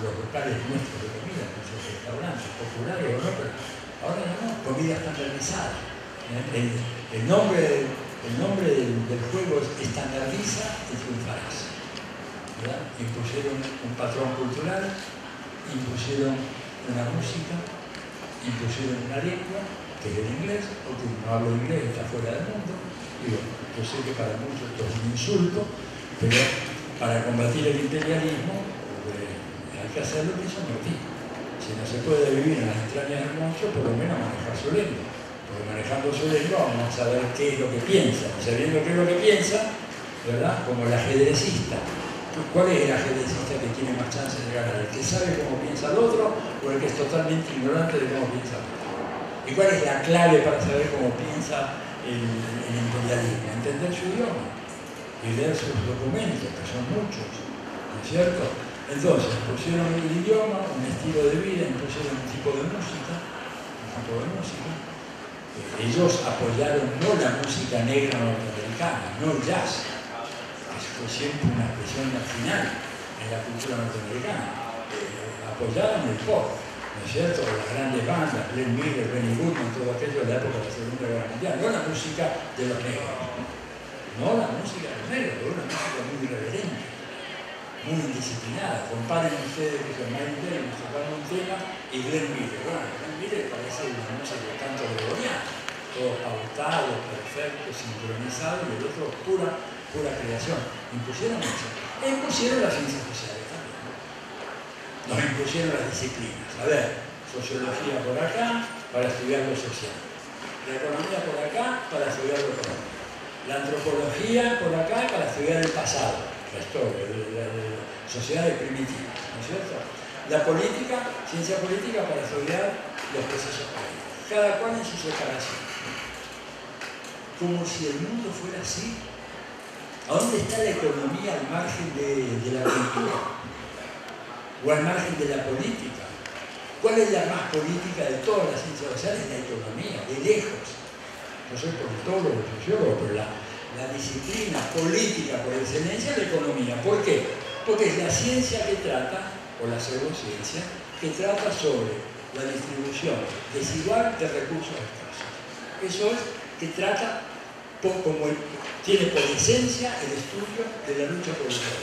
los locales nuestros de comida, en esos restaurantes populares o no, pero ahora no, comida estandarizada. El nombre del juego es estandardiza y triunfarás. ¿Verdad? Impusieron un patrón cultural, impusieron una música, impusieron una lengua, que es el inglés, porque no hablo inglés, está fuera del mundo. Digo, yo sé que para muchos esto es un insulto, pero para combatir el imperialismo hay que hacer lo que hizo Martí. Si no se puede vivir en las entrañas del monstruo, por lo menos manejar su lengua. Porque manejando su lengua vamos a saber qué es lo que piensa. Y sabiendo qué es lo que piensa, ¿verdad?, como el ajedrecista. ¿Cuál es el ajedrecista que tiene más chances de ganar? ¿El que sabe cómo piensa el otro o el que es totalmente ignorante de cómo piensa el otro? ¿Y cuál es la clave para saber cómo piensa el imperialismo? Entender su idioma y leer sus documentos, que son muchos, ¿no es cierto? Entonces, pusieron el idioma, un estilo de vida, pusieron un tipo de música. Ellos apoyaron no la música negra norteamericana, no el jazz, que fue siempre una expresión marginal en la cultura norteamericana. Apoyaron el pop, ¿no es cierto? Las grandes bandas, Glenn Miller, Benny Goodman, todo aquello de la época de la Segunda Guerra Mundial, no la música de los negros, no la música de los negros, pero una música muy irreverente, muy indisciplinada. Comparen ustedes que son Miles Davis tocando un tema y Glenn Miller. Bueno, Glenn Miller parece una música de canto gregoriano, todo pautado, perfecto, sincronizado, y el otro pura creación. Impusieron eso. E impusieron las ciencias sociales también, ¿no? Nos impusieron las disciplinas. A ver, sociología por acá para estudiar lo social, la economía por acá para estudiar lo económico, la antropología por acá para estudiar el pasado, la historia, las sociedades primitivas, ¿no es cierto? La política, ciencia política para estudiar los procesos políticos, cada cual en su separación. Como si el mundo fuera así. ¿A dónde está la economía al margen de la cultura? ¿O al margen de la política? ¿Cuál es la más política de todas las ciencias sociales? La economía, de lejos. Yo soy politólogo, sociólogo, pero la disciplina política por excelencia es la economía. ¿Por qué? Porque es la ciencia que trata, o la pseudociencia, que trata sobre la distribución desigual de recursos escasos. Eso es, que trata tiene por esencia el estudio de la lucha por el poder.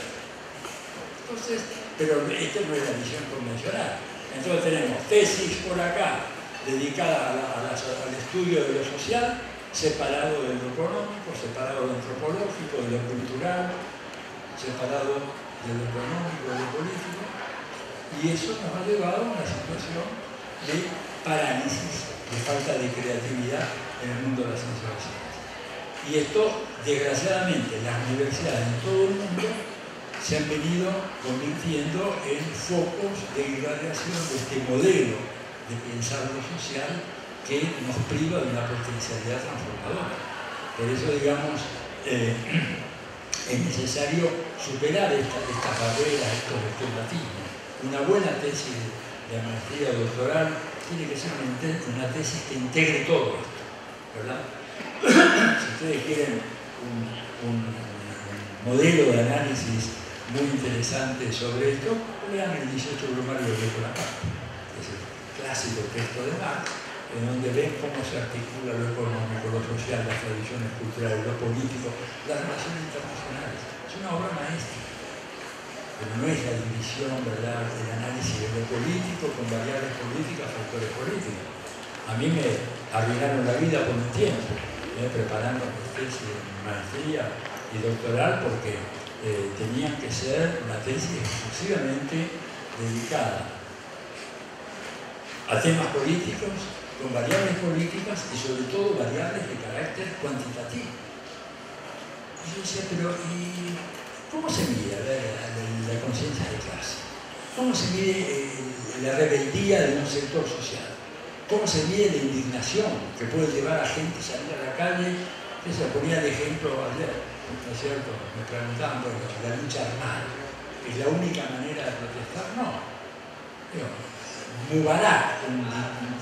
Entonces, pero esta no es la visión convencional. Entonces tenemos tesis por acá, dedicada al estudio de lo social, separado de lo económico, separado de lo antropológico, de lo cultural, separado de lo económico, de lo político, y eso nos ha llevado a una situación de parálisis, de falta de creatividad en el mundo de las ciencias sociales. Y esto, desgraciadamente, las universidades en todo el mundo se han venido convirtiendo en focos de irradiación de este modelo de pensar lo social que nos priva de una potencialidad transformadora. Por eso, digamos, es necesario superar estas barreras, estos estigmatismos. Una buena tesis de maestría o doctoral tiene que ser una tesis que integre todo esto, ¿verdad? Si ustedes quieren un modelo de análisis muy interesante sobre esto, lean el 18 Brumario de Bonaparte, que es el clásico texto de Marx, en donde ven cómo se articula lo económico, lo social, las tradiciones culturales, lo político, las relaciones internacionales. Es una obra maestra, pero no es la división, ¿verdad?, del análisis de lo político con variables políticas, factores políticos. A mí me arruinaron la vida por un tiempo, preparando mis tesis de maestría y doctoral, porque tenían que ser una tesis exclusivamente dedicada a temas políticos, con variables políticas y sobre todo variables de carácter cuantitativo. Y yo decía, pero ¿y cómo se mide la conciencia de clase? ¿Cómo se mide la rebeldía de un sector social? ¿Cómo se mide la indignación que puede llevar a gente a salir a la calle? Que se ponía de ejemplo ayer, ¿no es cierto? Me preguntaban por la lucha armada. ¿Es la única manera de protestar? No. Mubarak, un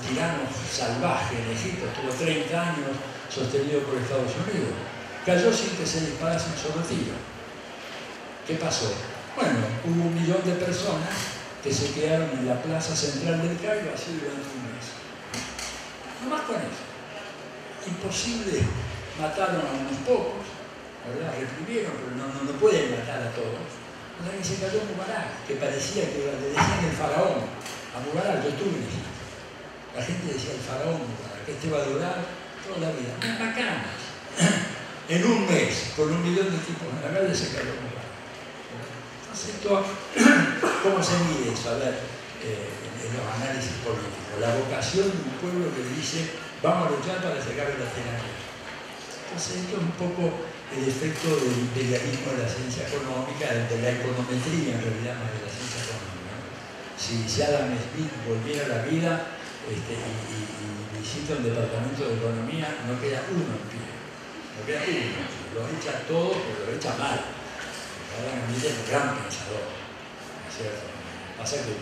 tirano salvaje en Egipto, estuvo 30 años sostenido por Estados Unidos. Cayó sin que se disparase un solo tiro. ¿Qué pasó? Bueno, hubo 1 millón de personas que se quedaron en la plaza central del Cairo así durante un mes. No más con eso. Imposible, mataron a unos pocos, ¿verdad? Reprimieron, pero no pueden matar a todos. Y se cayó Mubarak, que parecía que le decían el faraón. A Mubarak, yo estuve en Egipto. La gente decía el faraón Mubarak, que este va a durar toda la vida. Unas macanas. En un mes, con 1 millón de tipos en la calle, se cayó Mubarak. Entonces, ¿cómo se mide eso? A ver, en los análisis políticos. La vocación de un pueblo que dice, vamos a luchar para sacar de la tiranía. Entonces, esto es un poco el efecto del imperialismo de la ciencia económica, de la econometría en realidad, más de la ciencia económica. Si Adam Smith volviera a la vida, y visito un departamento de economía, no queda uno en pie. No queda uno en pie. Lo echa todo, pero lo echa mal. Ahora me dice un gran pensador, ¿no es cierto? Pasa que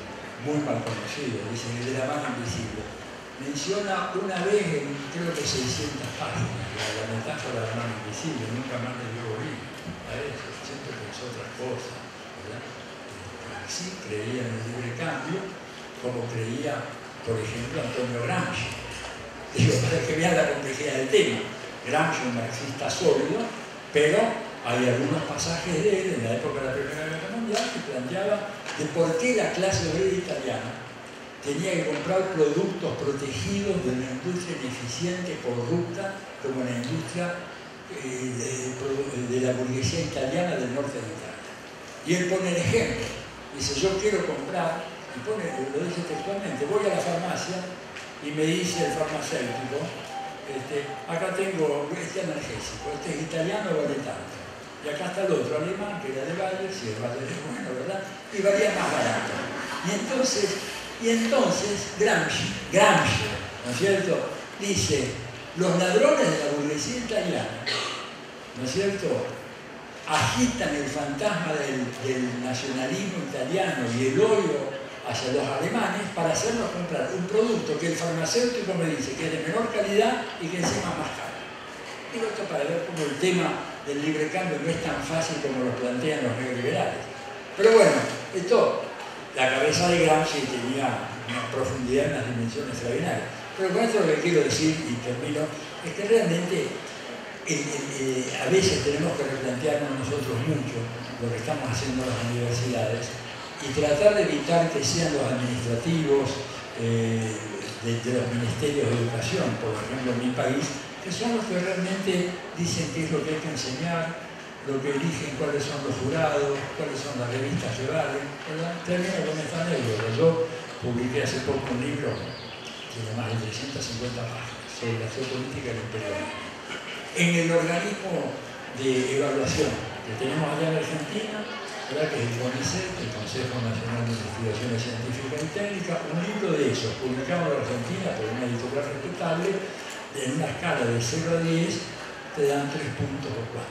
muy mal conocido, dice que de la mano invisible. Menciona una vez en creo que 600 páginas la metáfora de la mano invisible, nunca más le dio bolilla a eso, siempre pensó otras cosas, ¿verdad? Sí creía en el libre cambio, como creía, por ejemplo, Antonio Gramsci. Digo, para que vean la complejidad del tema. Gramsci, un marxista sólido, pero hay algunos pasajes de él en la época de la Primera Guerra Mundial que planteaba de por qué la clase obrera italiana tenía que comprar productos protegidos de una industria ineficiente, corrupta, como la industria de la burguesía italiana del norte de Italia. Y él pone el ejemplo, dice, yo quiero comprar, y pone, lo dice textualmente, voy a la farmacia y me dice el farmacéutico, acá tengo este analgésico, este es italiano, vale tanto. Y acá está el otro alemán, que era de Bayer, si el Bayer es bueno, ¿verdad? Y valía más barato. Y entonces Gramsci, ¿no es cierto?, dice, los ladrones de la burguesía italiana, ¿no es cierto?, agitan el fantasma del nacionalismo italiano y el odio hacia los alemanes para hacernos comprar un producto que el farmacéutico me dice que es de menor calidad y que encima es más caro. Digo esto para ver cómo el tema del libre cambio no es tan fácil como lo plantean los neoliberales. Pero bueno, la cabeza de Gramsci tenía una profundidad en las dimensiones extraordinarias. Pero con esto lo que quiero decir, y termino, es que realmente a veces tenemos que replantearnos nosotros mucho lo que estamos haciendo en las universidades y tratar de evitar que sean los administrativos de los ministerios de educación, por ejemplo en mi país, que son los que realmente dicen qué es lo que hay que enseñar, lo que eligen, cuáles son los jurados, cuáles son las revistas que valen, ¿verdad? Termino con esta anécdota. Yo publiqué hace poco un libro que tiene más de 350 páginas sobre la geopolítica del imperialismo. En el organismo de evaluación que tenemos allá en Argentina, ¿verdad?, que es el CONICET, el Consejo Nacional de Investigaciones Científicas y Técnicas, un libro de esos, publicado en Argentina por una editorial respetable, en una escala de 0 a 10, te dan 3 puntos o 4.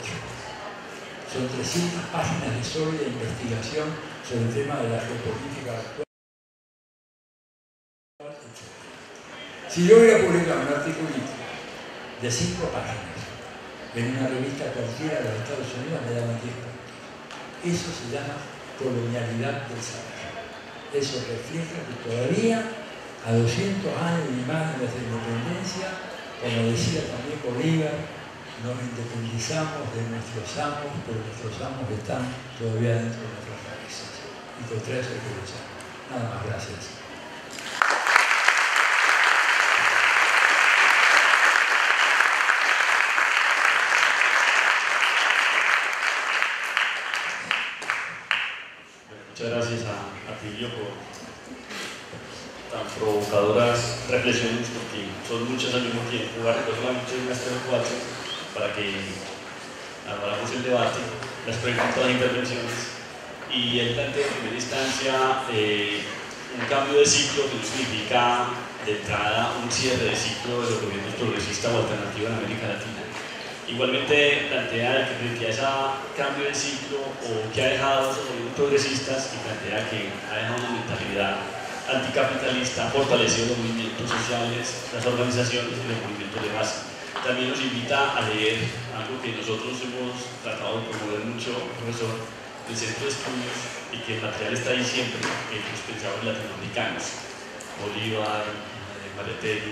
Son 300 páginas de sólida investigación sobre el tema de la geopolítica actual. Si yo hubiera publicado un articulito de 5 páginas en una revista cualquiera de los Estados Unidos, me daban 10 puntos. Eso se llama colonialidad del saber. Eso refleja que todavía, a 200 años y más de nuestra independencia, como decía también Bolívar, nos independizamos de nuestros amos, pero nuestros amos están todavía dentro de nuestras cabezas. Y contra eso hay que luchar. Nada más, gracias. Muchas gracias a Tilio por tan provocadoras reflexiones, porque son muchas al mismo tiempo. Voy a recoger muchas unas 3 o 4 para que hagamos el debate, las preguntas, las intervenciones. Y él plantea en primera instancia un cambio de ciclo que no significa de entrada un cierre de ciclo de los gobiernos progresistas o alternativos en América Latina. Igualmente plantea que frente a ese cambio de ciclo o que ha dejado esos gobiernos progresistas, y plantea que ha dejado una mentalidad anticapitalista, ha fortalecido los movimientos sociales, las organizaciones y los movimientos de base. También nos invita a leer algo que nosotros hemos tratado de promover mucho, profesor, del Centro de Estudios, y que el material está ahí siempre, los pensadores latinoamericanos, Bolívar, Maletelli,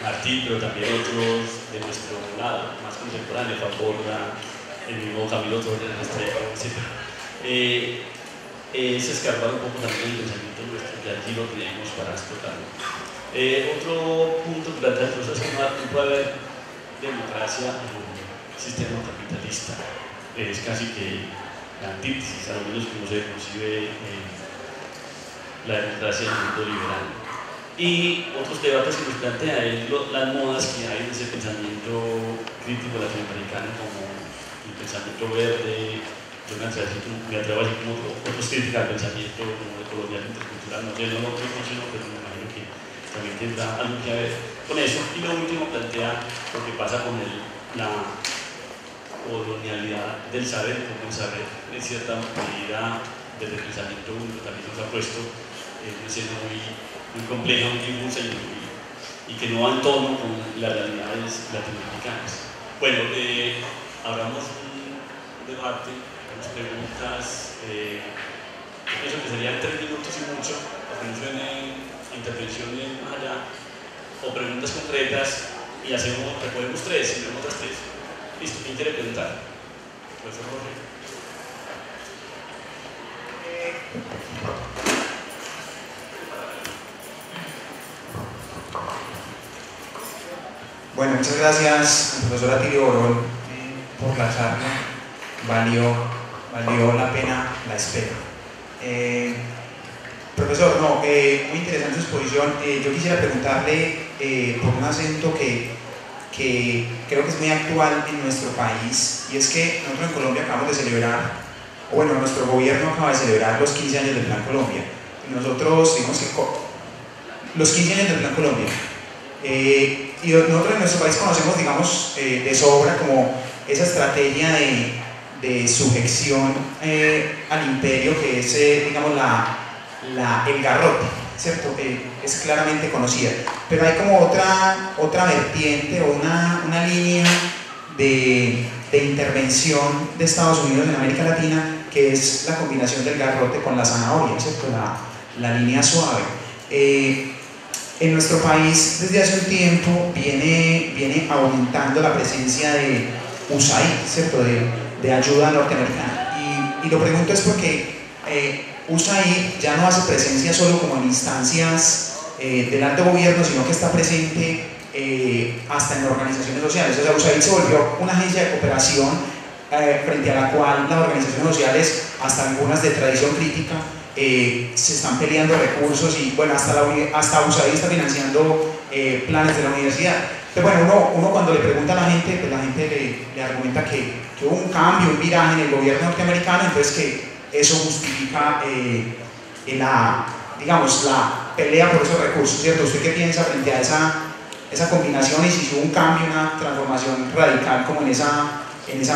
Martí, pero también otros de nuestro lado, más contemporáneo, Faborda, el mismo Camilo Torres, etc. Es escarbar un poco también el pensamiento nuestro, que allí lo tenemos para explotarlo. Otro punto que plantea el profesor es que no puede haber democracia en un sistema capitalista. Es casi que la antítesis, a lo menos como se concibe la democracia en el mundo liberal. Y otros debates que nos plantea las modas que hay en ese pensamiento crítico latinoamericano, como el pensamiento verde. Yo me atrevo a decir como otros críticos al pensamiento como de colonial intercultural, no sé, no lo conozco, pero me imagino que también tendrá algo que ver con eso. Y lo último plantea lo que pasa con la colonialidad del saber, como el saber en cierta medida desde el pensamiento único también nos ha puesto en una escena muy compleja, muy difusa y que no va en tono con las realidades latinoamericanas. Bueno, abramos un debate, unas preguntas, pienso que serían 3 minutos y mucho, para que no suenen intervenciones más allá, o preguntas concretas, y recogemos 3, y vemos otras 3. Listo, ¿quién quiere preguntar? Profesor Jorge. Bueno, muchas gracias al profesor Atilio Borón por la charla. Valió la pena la espera. Profesor, muy interesante su exposición. Yo quisiera preguntarle por un acento que creo que es muy actual en nuestro país, y es que nosotros en Colombia acabamos de celebrar, o bueno, nuestro gobierno acaba de celebrar los 15 años del Plan Colombia. Nosotros, digamos que los 15 años del Plan Colombia. Y nosotros en nuestro país conocemos, digamos, de sobra como esa estrategia de sujeción al imperio, que es, digamos, el garrote, ¿cierto? Es claramente conocida. Pero hay como otra vertiente o una línea de intervención de Estados Unidos en América Latina, que es la combinación del garrote con la zanahoria, ¿cierto? La línea suave. En nuestro país desde hace un tiempo viene aumentando la presencia de USAID, ¿cierto? De ayuda norteamericana. Y lo pregunto es porque USAID ya no hace presencia solo como en instancias del alto gobierno, sino que está presente hasta en organizaciones sociales. O sea, USAID se volvió una agencia de cooperación frente a la cual las organizaciones sociales, hasta algunas de tradición crítica, se están peleando recursos, y bueno, hasta USAID está financiando planes de la universidad. Pero bueno, uno cuando le pregunta a la gente, pues la gente le argumenta que hubo un cambio, un viraje en el gobierno norteamericano, entonces que eso justifica digamos, la pelea por esos recursos, ¿cierto? ¿Usted qué piensa frente a esa combinación, y si hubo un cambio, una transformación radical como en esa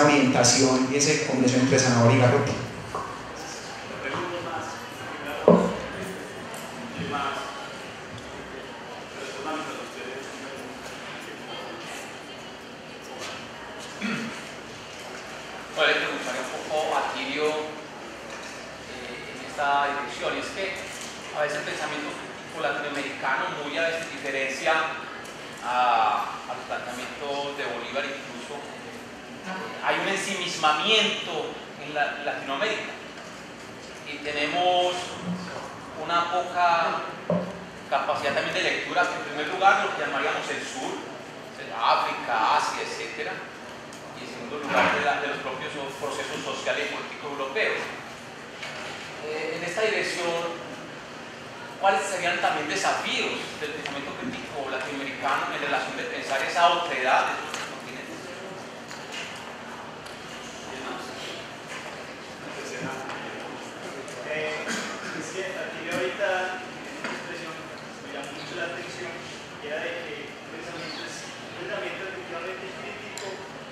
orientación y esa combinación entre zanahoria y garrote? Bueno, le preguntaré un poco a Tirio en esta dirección. Es que a veces el pensamiento crítico latinoamericano muy a veces diferencia a los planteamientos de Bolívar. Incluso hay un ensimismamiento en Latinoamérica, y tenemos una poca capacidad también de lectura, que en primer lugar lo que llamaríamos el sur, África, Asia, etc. Y en segundo lugar de los propios procesos sociales y políticos europeos. En esta dirección, ¿cuáles serían también desafíos del pensamiento crítico latinoamericano en relación de pensar esa otredad de estos continentes? Es que aquí ahorita una expresión me llamó mucho la atención, y era de que un pensamiento efectivamente crítico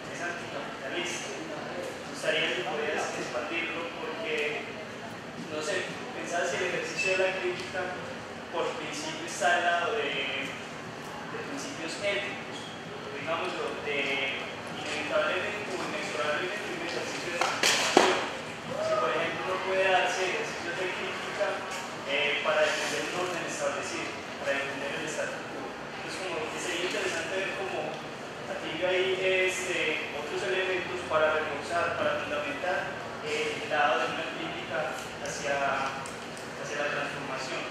es anticapitalista. Me gustaría que pudieras expandirlo, porque no sé, pensaba si el ejercicio de la crítica por principio está al lado de principios éticos, digámoslo, de inevitablemente o inexorablemente un ejercicio de transformación. Si por ejemplo no puede darse ejercicios de crítica para defender un orden establecido, para defender el statu quo. Entonces, como que sería interesante ver cómo aquí hay otros elementos para reforzar, para fundamentar el lado de una crítica hacia la transformación.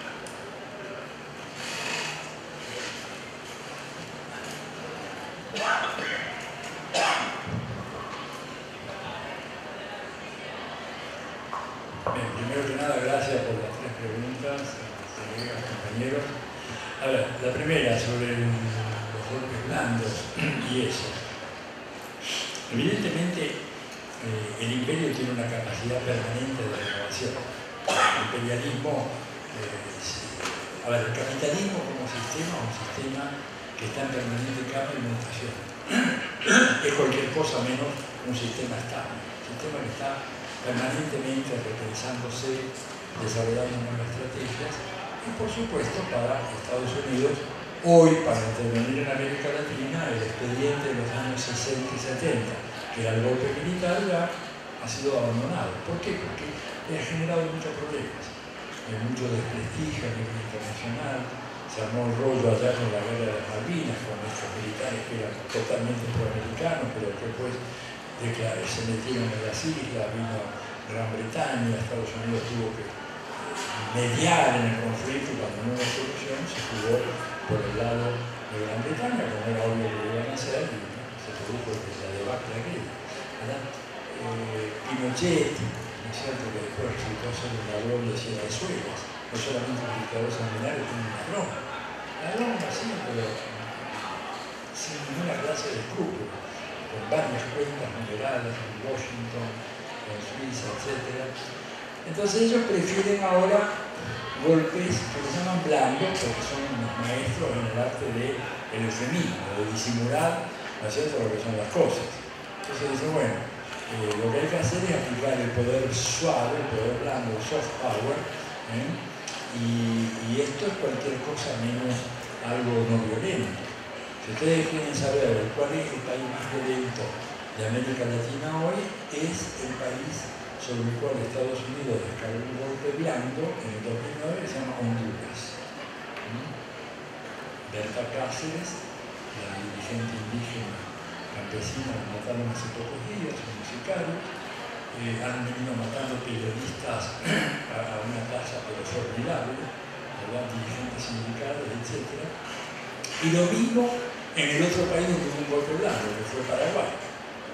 Bien, primero que nada, gracias por las 3 preguntas, colegas, compañeros. A ver, la primera sobre los golpes blandos y eso. Evidentemente, el imperio tiene una capacidad permanente de renovación. El imperialismo A ver, el capitalismo como sistema es un sistema que está en permanente cambio y mutación. Es cualquier cosa menos un sistema estable. Un sistema que está permanentemente repensándose, desarrollando nuevas estrategias. Y por supuesto para Estados Unidos, hoy para intervenir en América Latina, el expediente de los años 60 y 70, que era el golpe militar, ya ha sido abandonado. ¿Por qué? Porque ha generado muchos problemas, mucho desprestigio a nivel internacional. Se armó el rollo allá con la guerra de las Malvinas, con nuestros militares que eran totalmente proamericanos, pero que después de que se metieron en las islas, vino Gran Bretaña, Estados Unidos tuvo que mediar en el conflicto, y cuando no hubo solución se jugó por el lado de Gran Bretaña, como era obvio que lo iban a hacer, y se produjo la debacle aquella. Pinochet, ¿no es cierto?, que después resultó ser un ladrón de cienazuelas, no solamente un dictador sanguinario, sino un ladrón. Ladrón así, pero sin ninguna clase de escrúpulo, con varias cuentas numeradas en Washington, en Suiza, etc. Entonces ellos prefieren ahora golpes que se llaman blandos, porque son unos maestros en el arte del eufemismo, de disimular, ¿no es cierto?, lo que son las cosas. Entonces dicen, bueno, lo que hay que hacer es aplicar el poder suave, el poder blando, el soft power, y esto es cualquier cosa menos algo no violento. Si ustedes quieren saber cuál es el país más violento de América Latina hoy, es el país sobre el cual Estados Unidos descargó un golpe blando en el 2009 que se llama Honduras. Berta Cáceres, la dirigente indígena campesina que mataron hace pocos días, un sicario, han venido matando periodistas a una tasa pero formidable, ¿verdad?, dirigentes sindicales, etc. Y lo mismo en el otro país donde hubo un golpe blando, que fue Paraguay.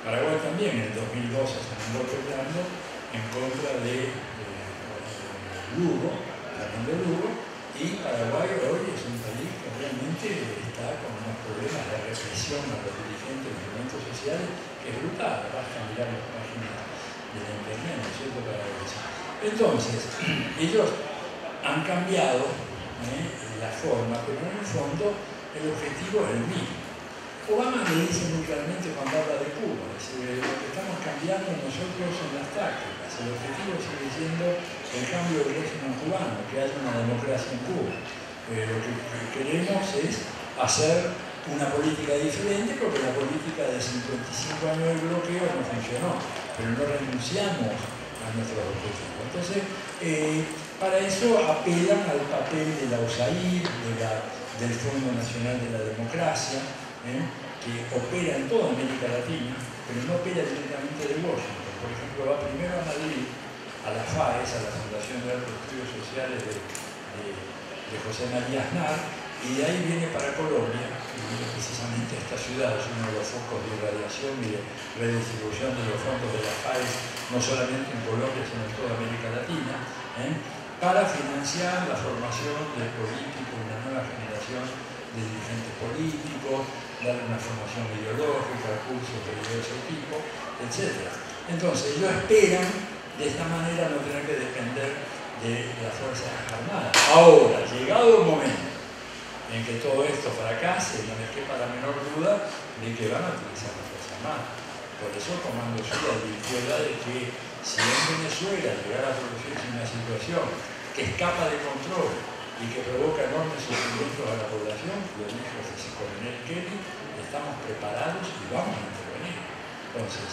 Paraguay también en el 2012 hace un golpe blando en contra de Lugo, Fernando Lugo, y Paraguay hoy es un país que realmente está con unos problemas de represión a los dirigentes de los movimientos sociales que es brutal. Basta mirar las páginas de la internet, ¿no es cierto?, para ver eso. Entonces, ellos han cambiado la forma, pero en el fondo el objetivo es el mismo. Obama le dice muy claramente cuando habla de Cuba, es decir, lo que estamos cambiando nosotros son las tácticas, el objetivo sigue siendo el cambio del régimen cubano, que haya una democracia en Cuba. Lo que queremos es hacer una política diferente, porque la política de 55 años de bloqueo no funcionó, pero no renunciamos a nuestros objetivos. Entonces, para eso apelan al papel de la USAID, del Fondo Nacional de la Democracia, que opera en toda América Latina, pero no opera directamente de Washington. Por ejemplo, va primero a Madrid, a la FAES, a la Fundación de Altos Estudios Sociales de José María Aznar, y de ahí viene para Colombia, y viene precisamente a esta ciudad, es uno de los focos de irradiación y de redistribución de los fondos de la FAES, no solamente en Colombia, sino en toda América Latina, para financiar la formación de políticos, una nueva generación de dirigentes políticos, dar una formación ideológica, cursos de diverso tipo, etc. Entonces, ellos esperan de esta manera no tener que depender de las Fuerzas Armadas. Ahora, llegado el momento en que todo esto fracase, no les quepa la menor duda de que van a utilizar las Fuerzas Armadas. Por eso Comando Sur advirtió de que si en Venezuela llegara a producirse una situación que escapa de control y que provoca enormes sufrimientos a la población, lo dijo el coronel Kelly, estamos preparados y vamos a intervenir. Entonces,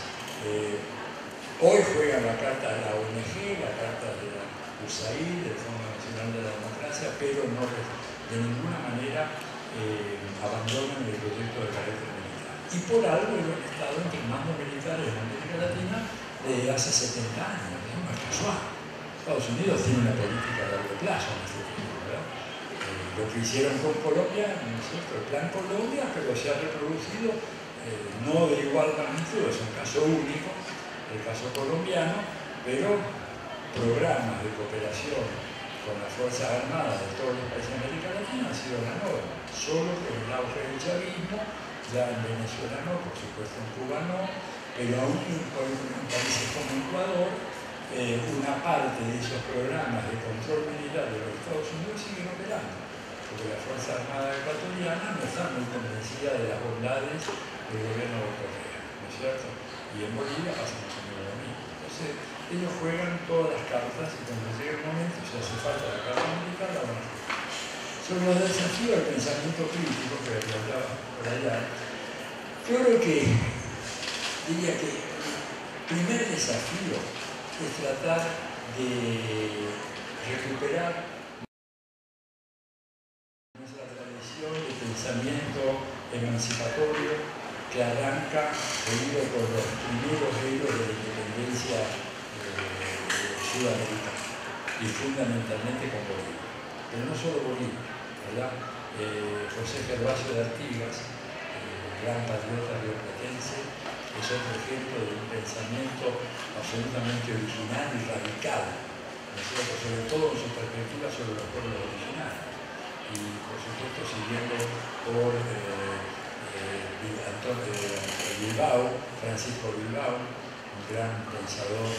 hoy juegan la carta de la ONG, la carta de la USAID, del Fondo Nacional de la Democracia, pero no de ninguna manera abandonan el proyecto de carácter militar. Y por algo ellos han estado entrenando militares en América Latina desde hace 70 años, no es casual. Estados Unidos tiene una política a largo plazo en este tiempo, ¿verdad? Lo que hicieron con Colombia, ¿no es cierto?, el Plan Colombia, pero se ha reproducido no de igual magnitud, es un caso único, el caso colombiano, pero programas de cooperación con las Fuerzas Armadas de todos los países de América Latina ha sido la norma, solo con el auge del chavismo, ya en Venezuela no, por supuesto en Cuba no, pero aún en países como Ecuador, una parte de esos programas de control militar de los Estados Unidos siguen operando. porque la Fuerza Armada Ecuatoriana no está muy convencida de las bondades del gobierno de Correa, ¿no es cierto? Y en Bolivia pasa mucho lo mismo. Entonces, ellos juegan todas las cartas y cuando llegue el momento, si hace falta la carta militar, la van a jugar. Sobre los desafíos del pensamiento crítico que hablaba por allá, yo creo que diría que el primer desafío es tratar de recuperar nuestra tradición de pensamiento emancipatorio que arranca seguido por los primeros hilos de la independencia sudamericana y fundamentalmente con Bolivia. Pero no solo Bolivia, ¿verdad? José Gervasio de Artigas, gran patriota rioplatense, es otro ejemplo de un pensamiento absolutamente original y radical, ¿no es cierto? Sobre todo en su perspectiva sobre los pueblos originarios. Y por supuesto siguiendo por Bilbao, Francisco Bilbao, un gran pensador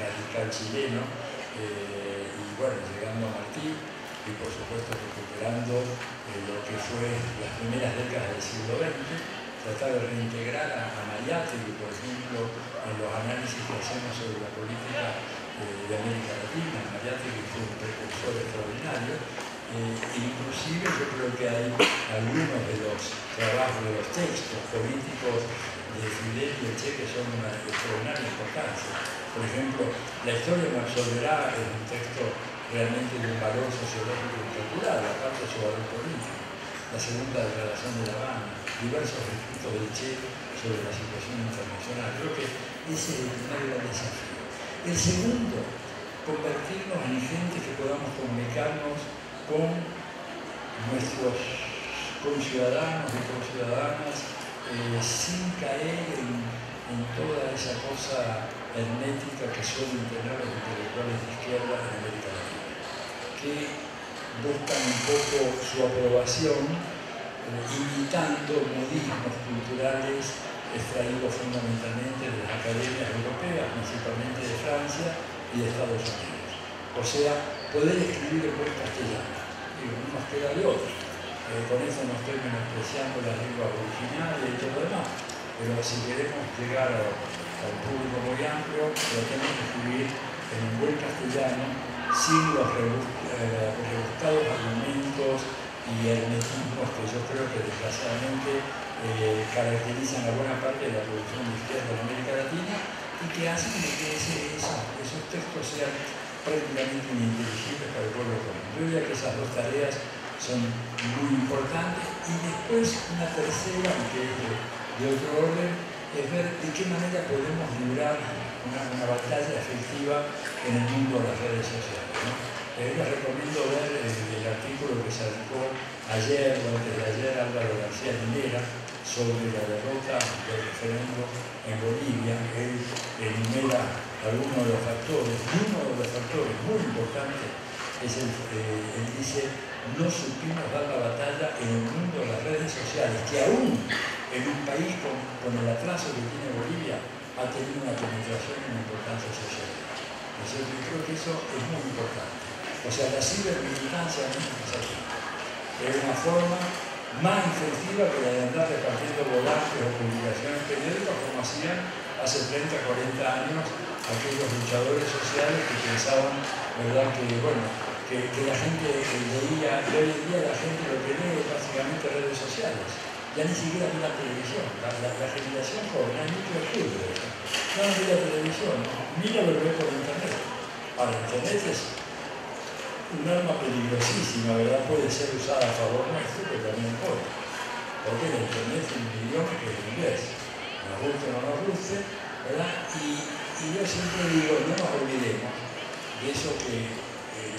radical chileno, y bueno, llegando a Martí, y por supuesto recuperando lo que fue las primeras décadas del siglo XX, tratar de reintegrar a Mariátegui, por ejemplo, en los análisis que hacemos sobre la política de América Latina. Mariátegui fue un precursor extraordinario. Inclusive yo creo que hay algunos de los trabajos, de los textos políticos de Fidel y el Che que son una extraordinaria importancia. Por ejemplo, La historia me absolverá es un texto realmente de un valor sociológico y cultural, aparte de su valor político. La segunda declaración de La Habana, diversos escritos del Che sobre la situación internacional. Creo que ese es el primer gran desafío. El segundo, convertirnos en gente que podamos comunicarnos con nuestros conciudadanos y conciudadanas sin caer en toda esa cosa hermética que suelen tener los intelectuales de izquierda en América Latina, que buscan un poco su aprobación imitando modismos culturales extraídos fundamentalmente de las academias europeas, principalmente de Francia y de Estados Unidos. O sea, poder escribir en buen castellano. Digo, no nos queda de otra. Con eso no estoy menospreciando la lengua original y todo lo demás. Pero si queremos llegar a un público muy amplio, lo tenemos que escribir en un buen castellano, sin los rebuscados argumentos y hermetismos que yo creo que desgraciadamente caracterizan a buena parte de la producción de izquierda en América Latina y que hacen que esos textos sean prácticamente ininteligibles para el pueblo común. Yo diría que esas dos tareas son muy importantes y después una tercera, que es de otro orden, es ver de qué manera podemos librar una batalla efectiva en el mundo de las redes sociales, ¿no? Les recomiendo ver el artículo que sacó ayer o antes de ayer Álvaro García Linera sobre la derrota del referéndum en Bolivia. Él enumera algunos de los factores, y uno de los factores muy importantes es él dice, no supimos dar la batalla en el mundo de las redes sociales, que aún en un país con el atraso que tiene Bolivia ha tenido una penetración y una importancia social. Entonces yo creo que eso es muy importante. O sea, la cibermilitancia no es necesaria. Es una forma más efectiva que la de andar repartiendo volantes o publicaciones periódicas como hacían hace 30, 40 años aquellos luchadores sociales que pensaban, ¿verdad?, que la gente leía, y hoy en día la gente lo que lee es básicamente redes sociales. Ya ni siquiera ve la televisión. La generación joven, hay mucho estudio de eso. No mira la televisión, mira lo que ve por internet. Ahora, internet es un arma peligrosísima, ¿verdad? Puede ser usada a favor nuestro, pero también en contra. Porque el internet es un idioma que es inglés. Nos guste o no nos guste, ¿verdad? Y yo siempre digo, no nos olvidemos de eso que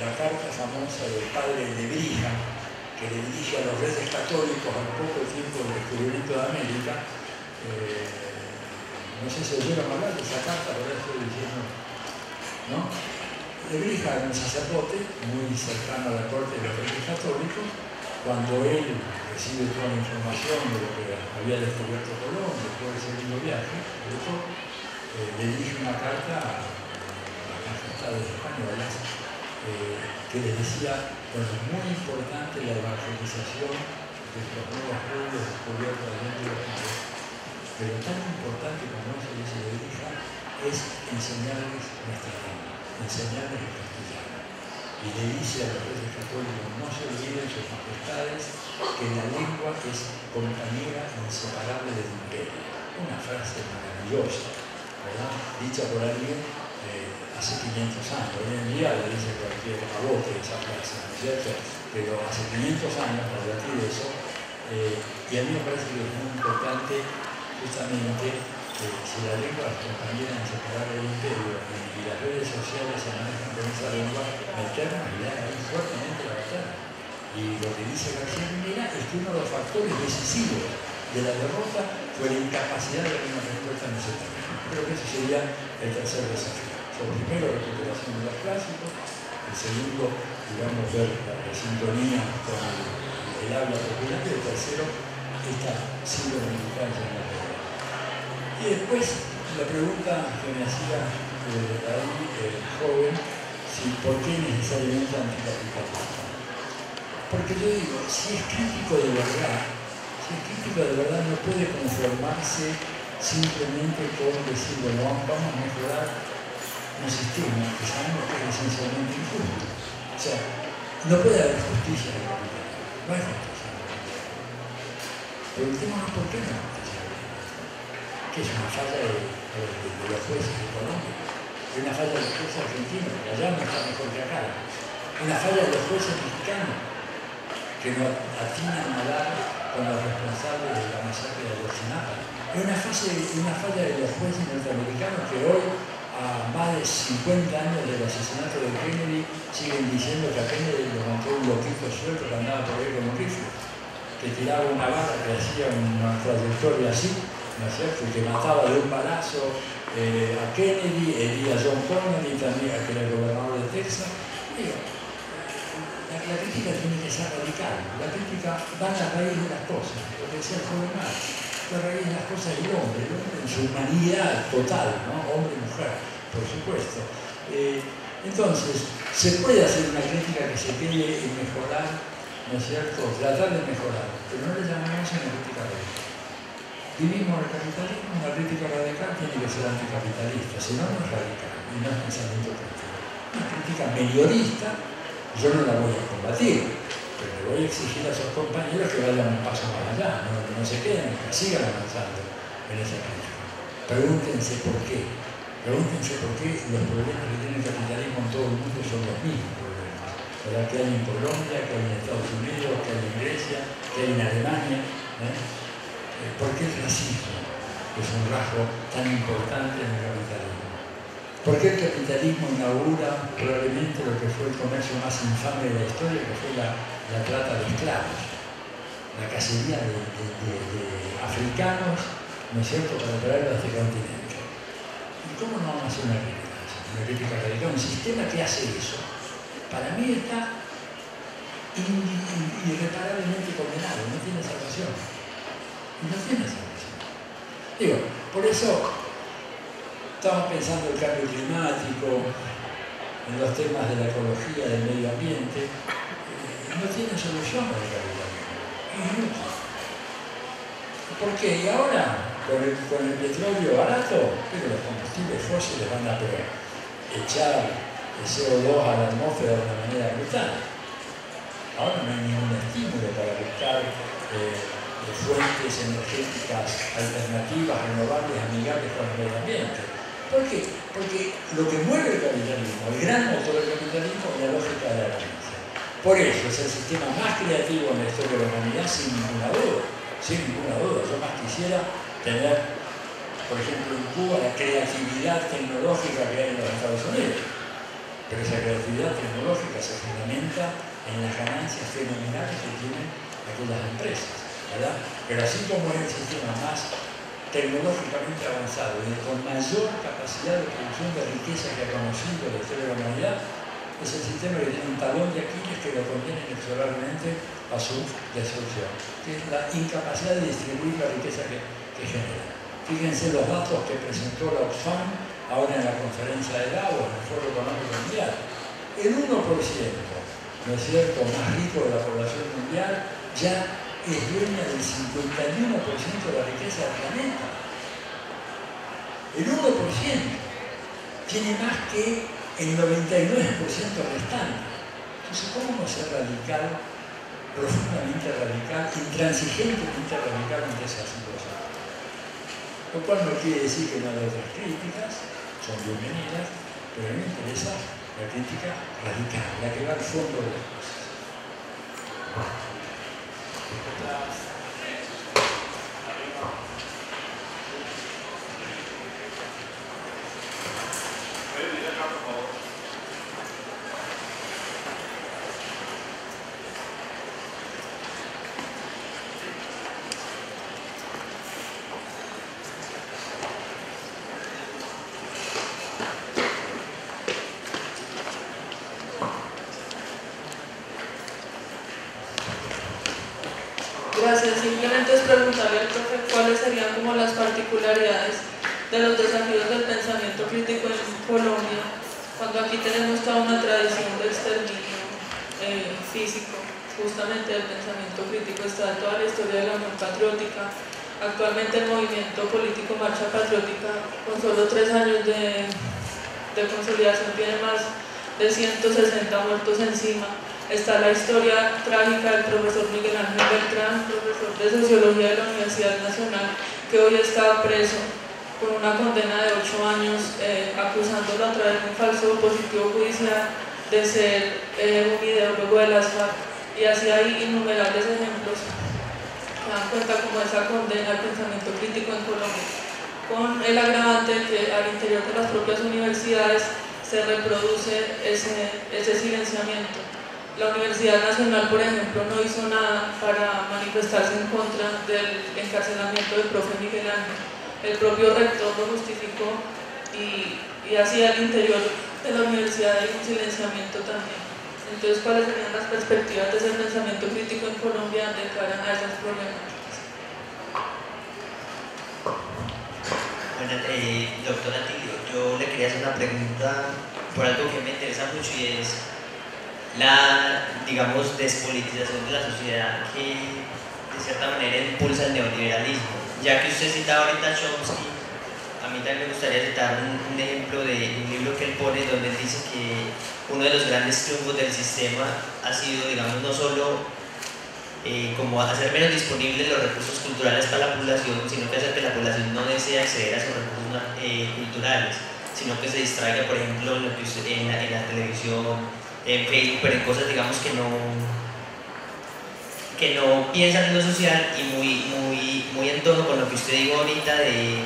la carta famosa del padre de Brija, que le dirige a los reyes católicos al poco tiempo del descubrimiento de América, no sé si oyeron hablar de esa carta, pero estoy diciendo, ¿no? De Brija era un sacerdote muy cercano a la corte de los reyes católicos. Cuando él recibe toda la información de lo que había descubierto Colón después del segundo viaje, le dirige una carta a las majestades españolas que les decía, bueno, es muy importante la evangelización de los nuevos pueblos descubiertos dentro de los pueblos, pero tan importante como eso que se le dirija es enseñarles nuestra lengua, enseñarles el castellano. Y le dice a los reyes católicos, no se olviden sus majestades que la lengua es compañera inseparable del imperio. Una frase maravillosa, ¿verdad? Dicha por alguien hace 500 años. Hoy en día le dice cualquier abote esa frase, ¿no es cierto? Pero hace 500 años, para decir eso, y a mí me parece que es muy importante justamente si la lengua es compañera inseparable del imperio y las redes sociales se manejan con esa lengua, meternos y dar ahí fuertemente la batalla. Y lo que dice García Linera es que uno de los factores decisivos de la derrota fue la incapacidad de dar una respuesta en ese terreno. Creo que ese sería el tercer desafío. El primero, la recuperación de los clásicos. El segundo, digamos, ver la sintonía con el habla popular. Y el tercero, esta cibermilitancia en la realidad. Y después, la pregunta que me hacía ahí el joven, si por qué necesariamente anticapitalista. Porque yo digo, si es crítico de verdad, no puede conformarse simplemente con decir, bueno, vamos a mejorar un sistema que sabemos que es esencialmente injusto. O sea, no puede haber justicia en el capitalismo. No hay justicia en el capitalismo. Preguntémonos por qué no hay justicia en el capitalismo. Que es una falla de los jueces de Colombia. Es una falla de los jueces argentinos, que allá no está mejor que acá. Una falla de los jueces mexicanos, que no atinan a dar con los responsables de la masacre de Ayotzinapa. Es una falla de los jueces norteamericanos que hoy, a más de 50 años del asesinato de Kennedy, siguen diciendo que a Kennedy lo mató un loquito suelto que andaba por ahí con un rifle, que tiraba una bala que hacía una trayectoria así, ¿no es cierto? Que mataba de un balazo a Kennedy, hería a John Kennedy, también que era el gobernador de Texas. Digo, la crítica tiene que ser radical. La crítica va a la raíz de las cosas, lo que decía el joven Marx. La raíz de las cosas del hombre en su humanidad total, ¿no? Hombre y mujer, por supuesto. Entonces, se puede hacer una crítica que se quede en mejorar, ¿no es cierto? Tratar de mejorar, pero no le llamamos una crítica radical. Vivimos el capitalismo, una crítica radical tiene que ser anticapitalista, si no, no es radical y no es pensamiento crítico. Una crítica meliorista, yo no la voy a combatir, pero le voy a exigir a esos compañeros que vayan un paso más allá, que no se queden, que sigan avanzando en esa crítica. Pregúntense por qué. Pregúntense por qué los problemas que tiene el capitalismo en todo el mundo son los mismos problemas. ¿Verdad? Que hay en Colombia, que hay en Estados Unidos, que hay en Grecia, que hay en Alemania. ¿Por qué el racismo es un rasgo tan importante en el capitalismo? ¿Por qué el capitalismo inaugura probablemente lo que fue el comercio más infame de la historia, que fue la trata de esclavos? La cacería de africanos, ¿no es cierto?, para traerlos a este continente. ¿Y cómo no vamos a hacer una crítica radical? Un sistema que hace eso, para mí está irreparablemente condenado, no tiene salvación. No tiene salvación. Digo, por eso estamos pensando en el cambio climático, en los temas de la ecología, del medio ambiente. No tiene solución para el capitalismo. Es inútil. ¿Por qué? Y ahora, con el petróleo barato, pero los combustibles fósiles van a echar el CO2 a la atmósfera de una manera brutal. Ahora no hay ningún estímulo para buscar fuentes energéticas alternativas, renovables, amigables con el medio ambiente. ¿Por qué? Porque lo que mueve el capitalismo, el gran motor del capitalismo, es la lógica de la ganancia. Por eso es el sistema más creativo en la historia de la humanidad, sin ninguna duda. Sin ninguna duda. Yo más quisiera tener, por ejemplo, en Cuba, la creatividad tecnológica que hay en los Estados Unidos. Pero esa creatividad tecnológica se fundamenta en las ganancias fenomenales que tienen aquellas empresas, ¿verdad? Pero así como es el sistema más tecnológicamente avanzado y con mayor capacidad de producción de riqueza que ha conocido la historia de la humanidad, es el sistema que tiene un talón de Aquiles que lo contiene inexorablemente a su destrucción, que es la incapacidad de distribuir la riqueza que genera. Fíjense los datos que presentó la Oxfam ahora en la conferencia de Davos, en el Foro Económico Mundial. el 1%, ¿no es cierto?, más rico de la población mundial, ya es dueña del 51% de la riqueza del planeta. El 1% tiene más que el 99% restante. Entonces, ¿cómo no ser radical, profundamente radical, intransigentemente radical ante esa situación? Lo cual no quiere decir que no haya otras críticas, son bienvenidas, pero a mí me interesa la crítica radical, la que va al fondo de las cosas. Gracias. Simplemente es preguntarle al profe cuáles serían como las particularidades de los desafíos del pensamiento crítico en Colombia, cuando aquí tenemos toda una tradición de exterminio físico, justamente del pensamiento crítico. Está toda la historia de la Unión Patriótica. Actualmente el movimiento político Marcha Patriótica, con solo 3 años de consolidación, tiene más de 160 muertos encima. Está la historia trágica del profesor Miguel Ángel Beltrán, profesor de Sociología de la Universidad Nacional, que hoy está preso con una condena de 8 años, acusándolo a través de un falso positivo judicial de ser un ideólogo de las FARC. Y así hay innumerables ejemplos que dan cuenta como esa condena al pensamiento crítico en Colombia, con el agravante que al interior de las propias universidades se reproduce ese silenciamiento. La Universidad Nacional, por ejemplo, no hizo nada para manifestarse en contra del encarcelamiento del profe Miguel Ángel. El propio rector lo justificó y así al interior de la universidad hay un silenciamiento también. Entonces, ¿cuáles serían las perspectivas de ese pensamiento crítico en Colombia de cara a esas problemáticas? Bueno, doctora Tilio, yo le quería hacer una pregunta por algo que me interesa mucho y es la, digamos, despolitización de la sociedad que de cierta manera impulsa el neoliberalismo. Ya que usted citaba ahorita a Chomsky, a mí también me gustaría citar un ejemplo de un libro que él pone donde él dice que uno de los grandes triunfos del sistema ha sido, digamos, no solo como hacer menos disponibles los recursos culturales para la población, sino que hacer que la población no desee acceder a esos recursos culturales, sino que se distraiga, por ejemplo, en, lo que usted, en la televisión, en Facebook, pero en cosas, digamos, que no piensan en lo social y muy en tono con lo que usted dijo ahorita de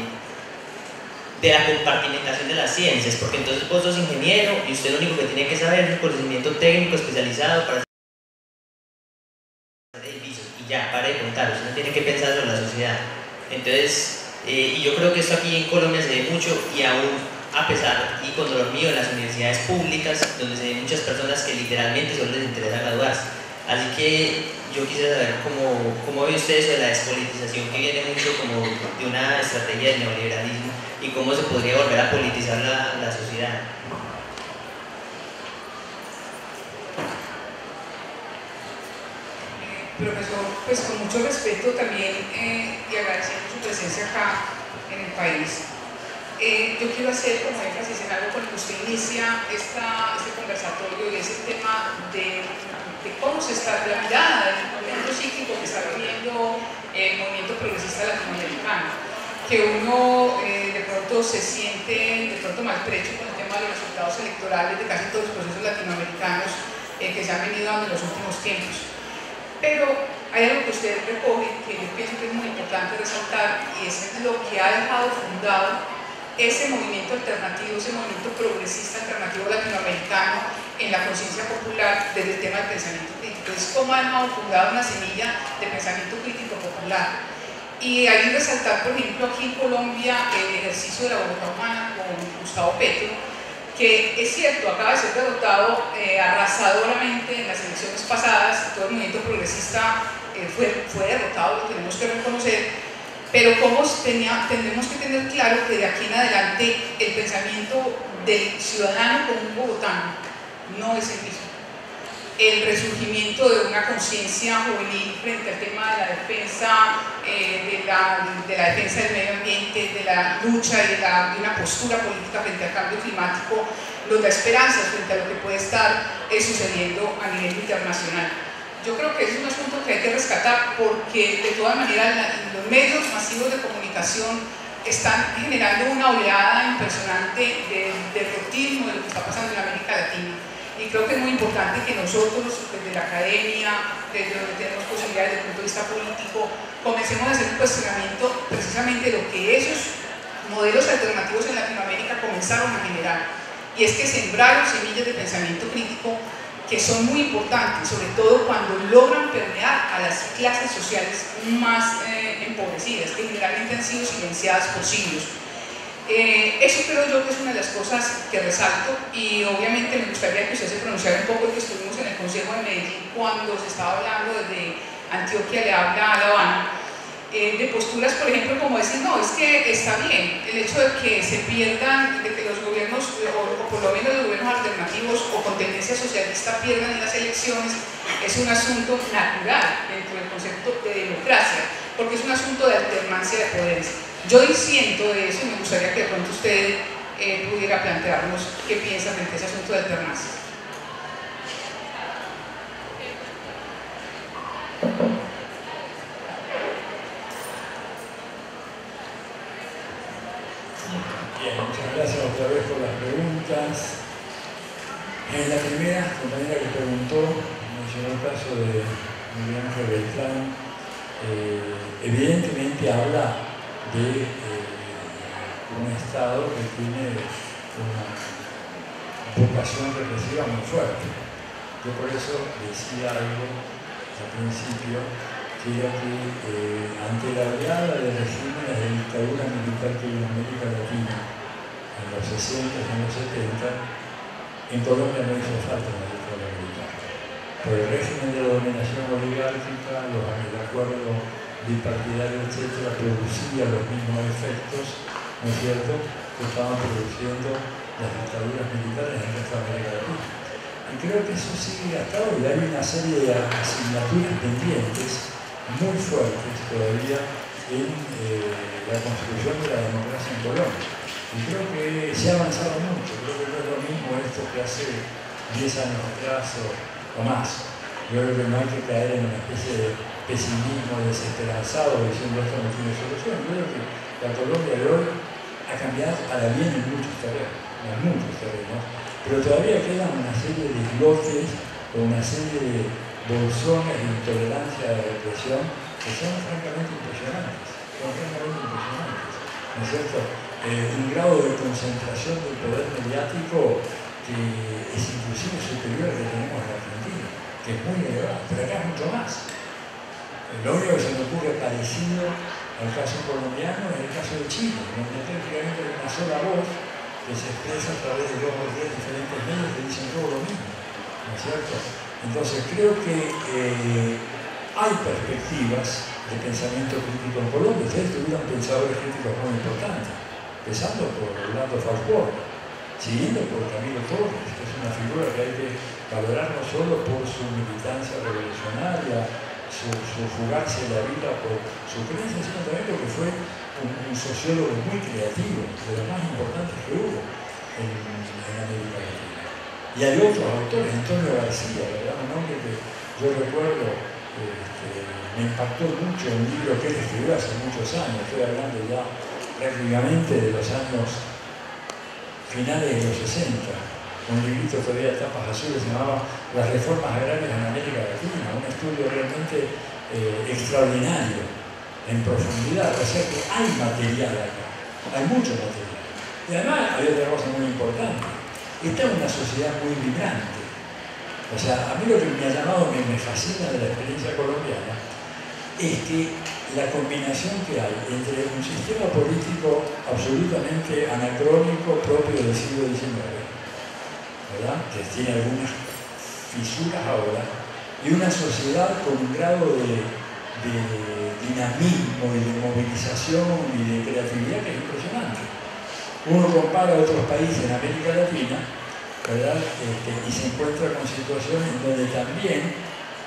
la compartimentación de las ciencias, porque entonces vos sos ingeniero y usted lo único que tiene que saber es el conocimiento técnico especializado para hacer edificios y ya, para de contar, usted no tiene que pensar en la sociedad. Entonces, y yo creo que esto aquí en Colombia se ve mucho y aún a pesar, y con dolor mío, en las universidades públicas, donde se ven muchas personas que literalmente solo les interesa graduarse. Así que yo quisiera saber cómo ve usted eso de la despolitización, que viene mucho como de una estrategia del neoliberalismo, y cómo se podría volver a politizar la sociedad. Profesor, pues con mucho respeto también y agradeciendo su presencia acá en el país. Yo quiero hacer como énfasis en algo con el que usted inicia este conversatorio, y es el tema de cómo se está, la mirada del momento cíclico que está viviendo el movimiento progresista latinoamericano, que uno de pronto se siente maltrecho con el tema de los resultados electorales de casi todos los procesos latinoamericanos que se han venido dando en los últimos tiempos. Pero hay algo que usted recoge que yo pienso que es muy importante resaltar, y es lo que ha dejado fundado ese movimiento alternativo, ese movimiento progresista alternativo latinoamericano en la conciencia popular desde el tema del pensamiento crítico. Es como ha dejado fundada una semilla de pensamiento crítico popular. Y hay que resaltar, por ejemplo, aquí en Colombia, el ejercicio de la voluntad humana con Gustavo Petro, que es cierto, acaba de ser derrotado arrasadoramente en las elecciones pasadas. Todo el movimiento progresista fue derrotado, lo tenemos que reconocer. Pero tendremos que tener claro que de aquí en adelante el pensamiento del ciudadano como un bogotano no es el mismo. El resurgimiento de una conciencia juvenil frente al tema de la defensa, de la defensa del medio ambiente, de la lucha y de una postura política frente al cambio climático, nos da esperanzas frente a lo que puede estar sucediendo a nivel internacional. Yo creo que es un asunto que hay que rescatar porque de todas maneras los medios masivos de comunicación están generando una oleada impresionante de derrotismo de lo que está pasando en América Latina. Y creo que es muy importante que nosotros, desde la academia, desde donde tenemos posibilidades desde el punto de vista político, comencemos a hacer un cuestionamiento precisamente de lo que esos modelos alternativos en Latinoamérica comenzaron a generar. Y es que sembraron semillas de pensamiento crítico que son muy importantes, sobre todo cuando logran permear a las clases sociales más empobrecidas, que generalmente han sido silenciadas por siglos. Eso creo yo que es una de las cosas que resalto, y obviamente me gustaría que usted se pronunciara un poco, que estuvimos en el Consejo de Medellín cuando se estaba hablando desde Antioquia le habla a La Habana, de posturas, por ejemplo, como decir, no, es que está bien el hecho de que se pierdan, de que los gobiernos, o por lo menos los gobiernos alternativos o con tendencia socialista pierdan en las elecciones, es un asunto natural dentro del concepto de democracia, porque es un asunto de alternancia de poderes. Yo disiento de eso y me gustaría que de pronto usted pudiera plantearnos qué piensa frente a ese asunto de alternancia. Bien, muchas gracias otra vez por las preguntas. En la primera compañera que preguntó, mencionó el caso de Miguel Ángel Beltrán, evidentemente habla de un Estado que tiene una vocación represiva muy fuerte. Yo por eso decía algo al principio, que era que ante la oleada de regímenes de dictadura militar que hubo en América Latina en los 60 y en los 70, en Colombia no hizo falta una dictadura militar. Por el régimen de la dominación oligárquica, el acuerdo bipartidario, etcétera, producía los mismos efectos, ¿no es cierto?, que estaban produciendo las dictaduras militares en nuestra América Latina. Y creo que eso sigue hasta hoy. Hay una serie de asignaturas pendientes muy fuertes todavía en la construcción de la democracia en Colombia. Y creo que se ha avanzado mucho. Creo que no es lo mismo esto que hace 10 años atrás o más. Yo creo que no hay que caer en una especie de pesimismo desesperanzado diciendo esto no tiene solución. Yo creo que la Colombia de hoy ha cambiado para bien en muchos terrenos, pero todavía quedan una serie de islotes o una serie de bolsones de intolerancia, de represión, que son francamente impresionantes, ¿no es cierto? Un grado de concentración del poder mediático que es inclusive superior al que tenemos en Argentina, que es muy elevado, pero acá es mucho más. Lo único que se me ocurre parecido al caso colombiano es el caso de Chile, donde prácticamente hay una sola voz que se expresa a través de 2 o 3 diferentes medios que dicen todo lo mismo, ¿no es cierto? Entonces creo que hay perspectivas de pensamiento crítico en Colombia. Ustedes tuvieron pensadores críticos muy importantes, empezando por Orlando Falcón, siguiendo por Camilo Torres, que es una figura que hay que valorar no solo por su militancia revolucionaria, su fugarse la vida por su creencia, sino también porque fue un sociólogo muy creativo, de los más importantes que hubo en América Latina. Y hay otros autores, Antonio García, ¿verdad? Un hombre que yo recuerdo, me impactó mucho un libro que él escribió hace muchos años, estoy hablando ya prácticamente de los años finales de los 60, un librito todavía de tapas azules, se llamaba Las reformas agrarias en América Latina, un estudio realmente extraordinario, en profundidad, o sea que hay material acá, hay mucho material. Y además hay otra cosa muy importante, esta es una sociedad muy vibrante. O sea, a mí lo que me ha llamado, me fascina de la experiencia colombiana, es que la combinación que hay entre un sistema político absolutamente anacrónico propio del siglo XIX, ¿verdad?, que tiene algunas fisuras ahora, y una sociedad con un grado de dinamismo y de movilización y de creatividad que es impresionante. Uno compara a otros países en América Latina ¿verdad? Y se encuentra con situaciones donde también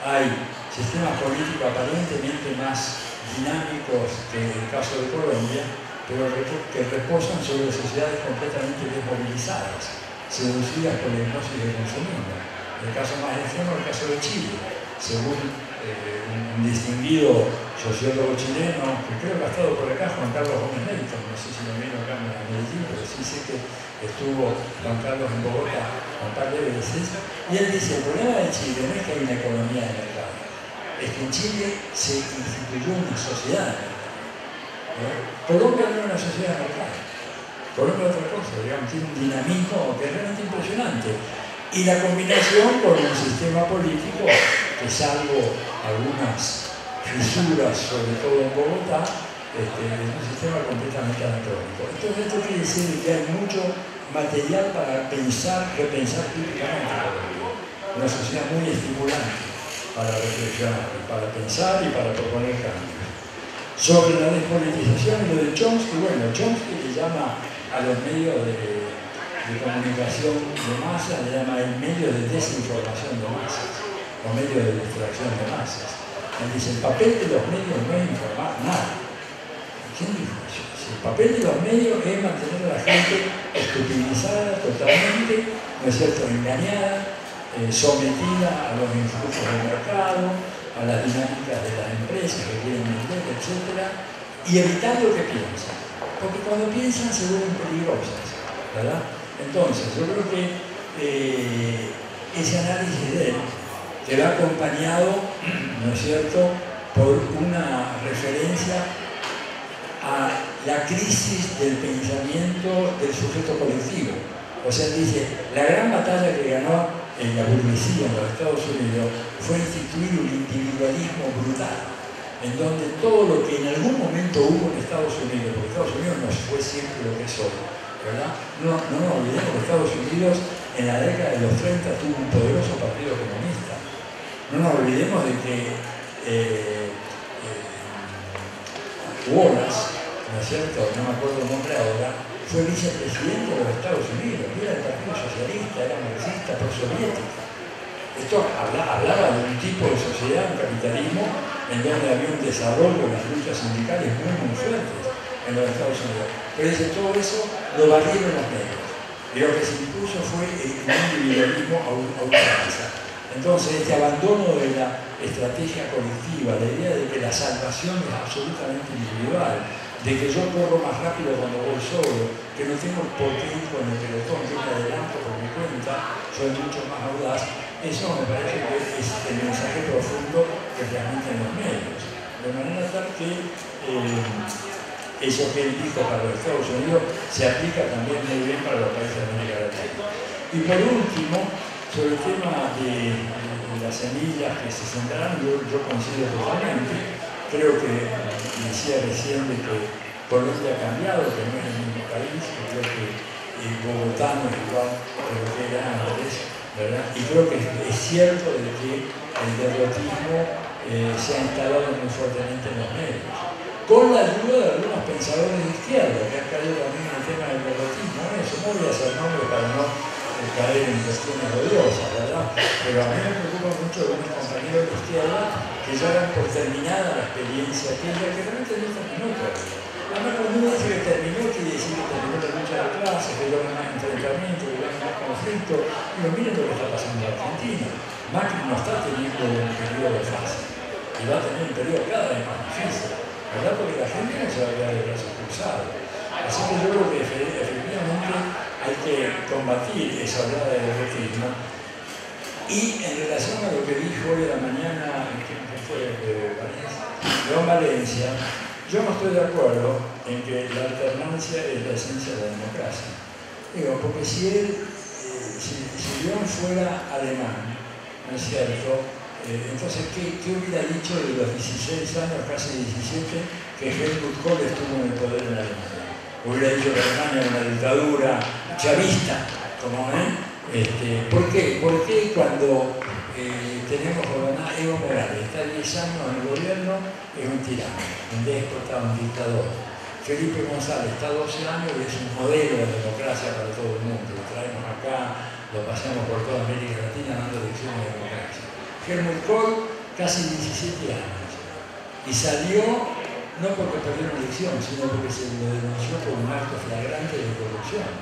hay sistemas políticos aparentemente más dinámicos que en el caso de Colombia, pero que reposan sobre sociedades completamente desmovilizadas, seducidas por la hipnosis del consumismo. En el caso más extremo, el caso de Chile, según un distinguido sociólogo chileno, que creo que ha estado por acá, Juan Carlos Gómez Nelton, no sé si lo vino acá en Medellín, pero sí sé que estuvo Juan Carlos en Bogotá un par de veces, y él dice, el problema de Chile no es que hay una economía de mercado, es que en Chile se instituyó una sociedad de mercado. Colombia no es una sociedad de mercado, Colombia es otra cosa, digamos, tiene un dinamismo que es realmente impresionante. Y la combinación con un sistema político que, salvo algunas fisuras, sobre todo en Bogotá, es un sistema completamente anacrónico. Entonces esto quiere decir que hay mucho material para pensar, repensar críticamente Colombia. Una sociedad muy estimulante para reflexionar, para pensar y para proponer cambios. Sobre la despolitización y lo de Chomsky, bueno, Chomsky le llama a los medios de comunicación de masa, le llama el medio de desinformación de masas, o medio de distracción de masas. Él dice, el papel de los medios no es informar nada. ¿Quién dijo eso? El papel de los medios es mantener a la gente estupidizada totalmente, ¿no es cierto?, engañada, sometida a los influjos del mercado, a las dinámicas de las empresas que quieren vender, etc. Y evitando que piensen. Porque cuando piensan se vuelven peligrosas, ¿verdad? Entonces, yo creo que ese análisis de él te va acompañado, ¿no es cierto?, por una referencia a la crisis del pensamiento del sujeto colectivo. O sea, dice, la gran batalla que ganó en la burguesía en los Estados Unidos fue instituir un individualismo brutal, en donde todo lo que en algún momento hubo en Estados Unidos, porque Estados Unidos no fue siempre lo que es hoy, ¿verdad? No nos olvidemos que Estados Unidos en la década de los 30 tuvo un poderoso partido comunista. No nos olvidemos de que Wallace, ¿no es cierto?, no me acuerdo el nombre ahora, fue vicepresidente de los Estados Unidos, era del Partido Socialista, era marxista, prosoviético. Esto hablaba de un tipo de sociedad, un capitalismo, en donde había un desarrollo de las luchas sindicales muy fuertes en los Estados Unidos. Pero dice, todo eso lo valieron los medios. Y lo que se impuso fue el individualismo a ultranza. Entonces, este abandono de la estrategia colectiva, la idea de que la salvación es absolutamente individual, de que yo corro más rápido cuando voy solo, que no tengo por qué ir con el pelotón, que me adelanto por mi cuenta, soy mucho más audaz. Eso me parece que es el mensaje profundo que transmiten los medios. De manera tal que eso que él dijo para los Estados Unidos se aplica también muy bien para los países de América Latina. Y por último, sobre el tema de las semillas que se sembraron, yo coincido totalmente. Creo que decía recién de que Colombia ha cambiado, que no es el mismo país, que creo que Bogotá no es igual a lo que era antes, ¿verdad? Y creo que es cierto de que el derrotismo se ha instalado muy fuertemente en los medios, con la ayuda de algunos pensadores de izquierda que han caído también en el tema del derrotismo. Eso no voy a hacer nombre para no caer en cuestiones odiosas, ¿verdad? Pero a mí me preocupa mucho de unos compañeros de izquierda que ya dan por terminada la experiencia aquella que realmente no terminó todavía. Además, cuando uno dice que terminó, quiere decir que terminó la lucha de clases, que no hay más enfrentamiento, que no hay más conflicto. Pero miren lo que está pasando en Argentina. Macri no está teniendo un periodo fácil y va a tener un periodo cada vez más difícil, ¿verdad? Porque la gente no se va a quedar de brazos cruzados. Así que yo creo que efectivamente hay que combatir esa oleada de derrotismo. Y en relación a lo que dijo hoy a la mañana, que fue León Valencia, yo no estoy de acuerdo en que la alternancia es la esencia de la democracia. Digo, porque si León fuera alemán, ¿no es cierto? Entonces, ¿qué hubiera dicho de los 16 años, casi 17, que Helmut Kohl estuvo en el poder en Alemania? Hubiera dicho que Alemania era una dictadura chavista, como ¿por qué? Porque cuando tenemos gobernado Evo Morales, está 10 años en el gobierno, es un tirano, un déspota, un dictador. Felipe González está 12 años y es un modelo de democracia para todo el mundo. Lo traemos acá, lo pasamos por toda América Latina dando lecciones de democracia. Helmut Kohl, casi 17 años. Y salió no porque perdió una elección, sino porque se lo denunció por un acto flagrante de corrupción.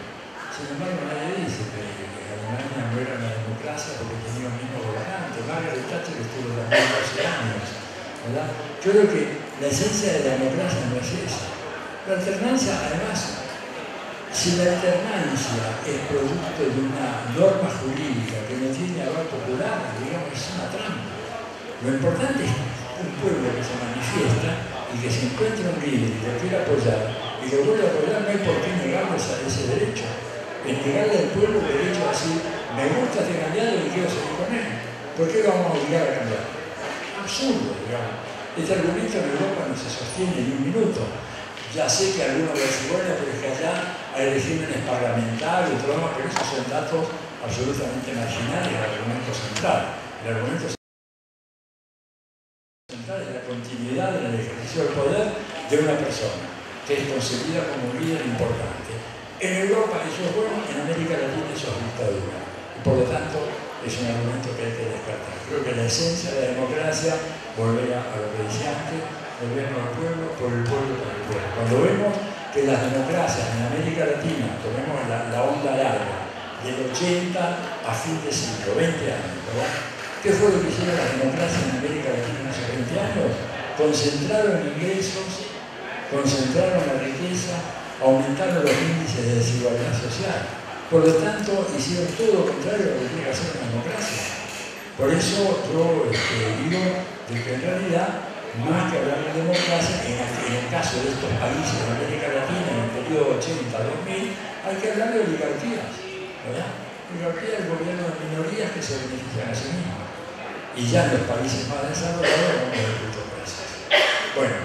Sin embargo, nadie dice que Alemania no era una democracia porque tenía un mismo gobernante. Margaret Thatcher estuvo también 12 años, ¿verdad? Yo creo que la esencia de la democracia no es esa. La alternancia, además, si la alternancia es producto de una norma jurídica que no tiene aval popular, digamos, es una trampa. Lo importante es un pueblo que se manifiesta y que se encuentra un líder y lo quiere apoyar y lo vuelve a apoyar, no hay por qué negarles a ese derecho. Es negarle al pueblo el derecho a decir, me gusta este candidato y quiero seguir con él. ¿Por qué lo vamos a obligar a cambiar? Absurdo, digamos. Este argumento en Europa no se sostiene ni un minuto. Ya sé que algunos dicen, bueno, pero es que allá hay regímenes parlamentarios y todo lo demás, pero esos son datos absolutamente marginales del argumento central. El argumento central es la continuidad en el ejercicio del poder de una persona que es concebida como un líder importante. En Europa eso es bueno, en América Latina eso es dictadura. Y por lo tanto es un argumento que hay que descartar. Creo que la esencia de la democracia, volver a lo que decía antes, gobierno del pueblo, por el pueblo, por el pueblo. Cuando vemos que las democracias en América Latina, tomemos la onda larga, del 80 a fin de siglo, 20 años, ¿verdad? ¿Qué fue lo que hicieron las democracias en América Latina en esos 20 años? Concentraron ingresos, concentraron la riqueza, aumentaron los índices de desigualdad social. Por lo tanto, hicieron todo lo contrario a lo que tiene que hacer una democracia. Por eso yo digo de que en realidad, más que hablar de democracia, en el caso de estos países de América Latina, en el periodo 80-2000, hay que hablar de oligarquías, ¿verdad? Oligarquía es el gobierno de minorías que se benefician a sí mismos. Y ya en los países más desarrollados vamos de plutocracias. Bueno,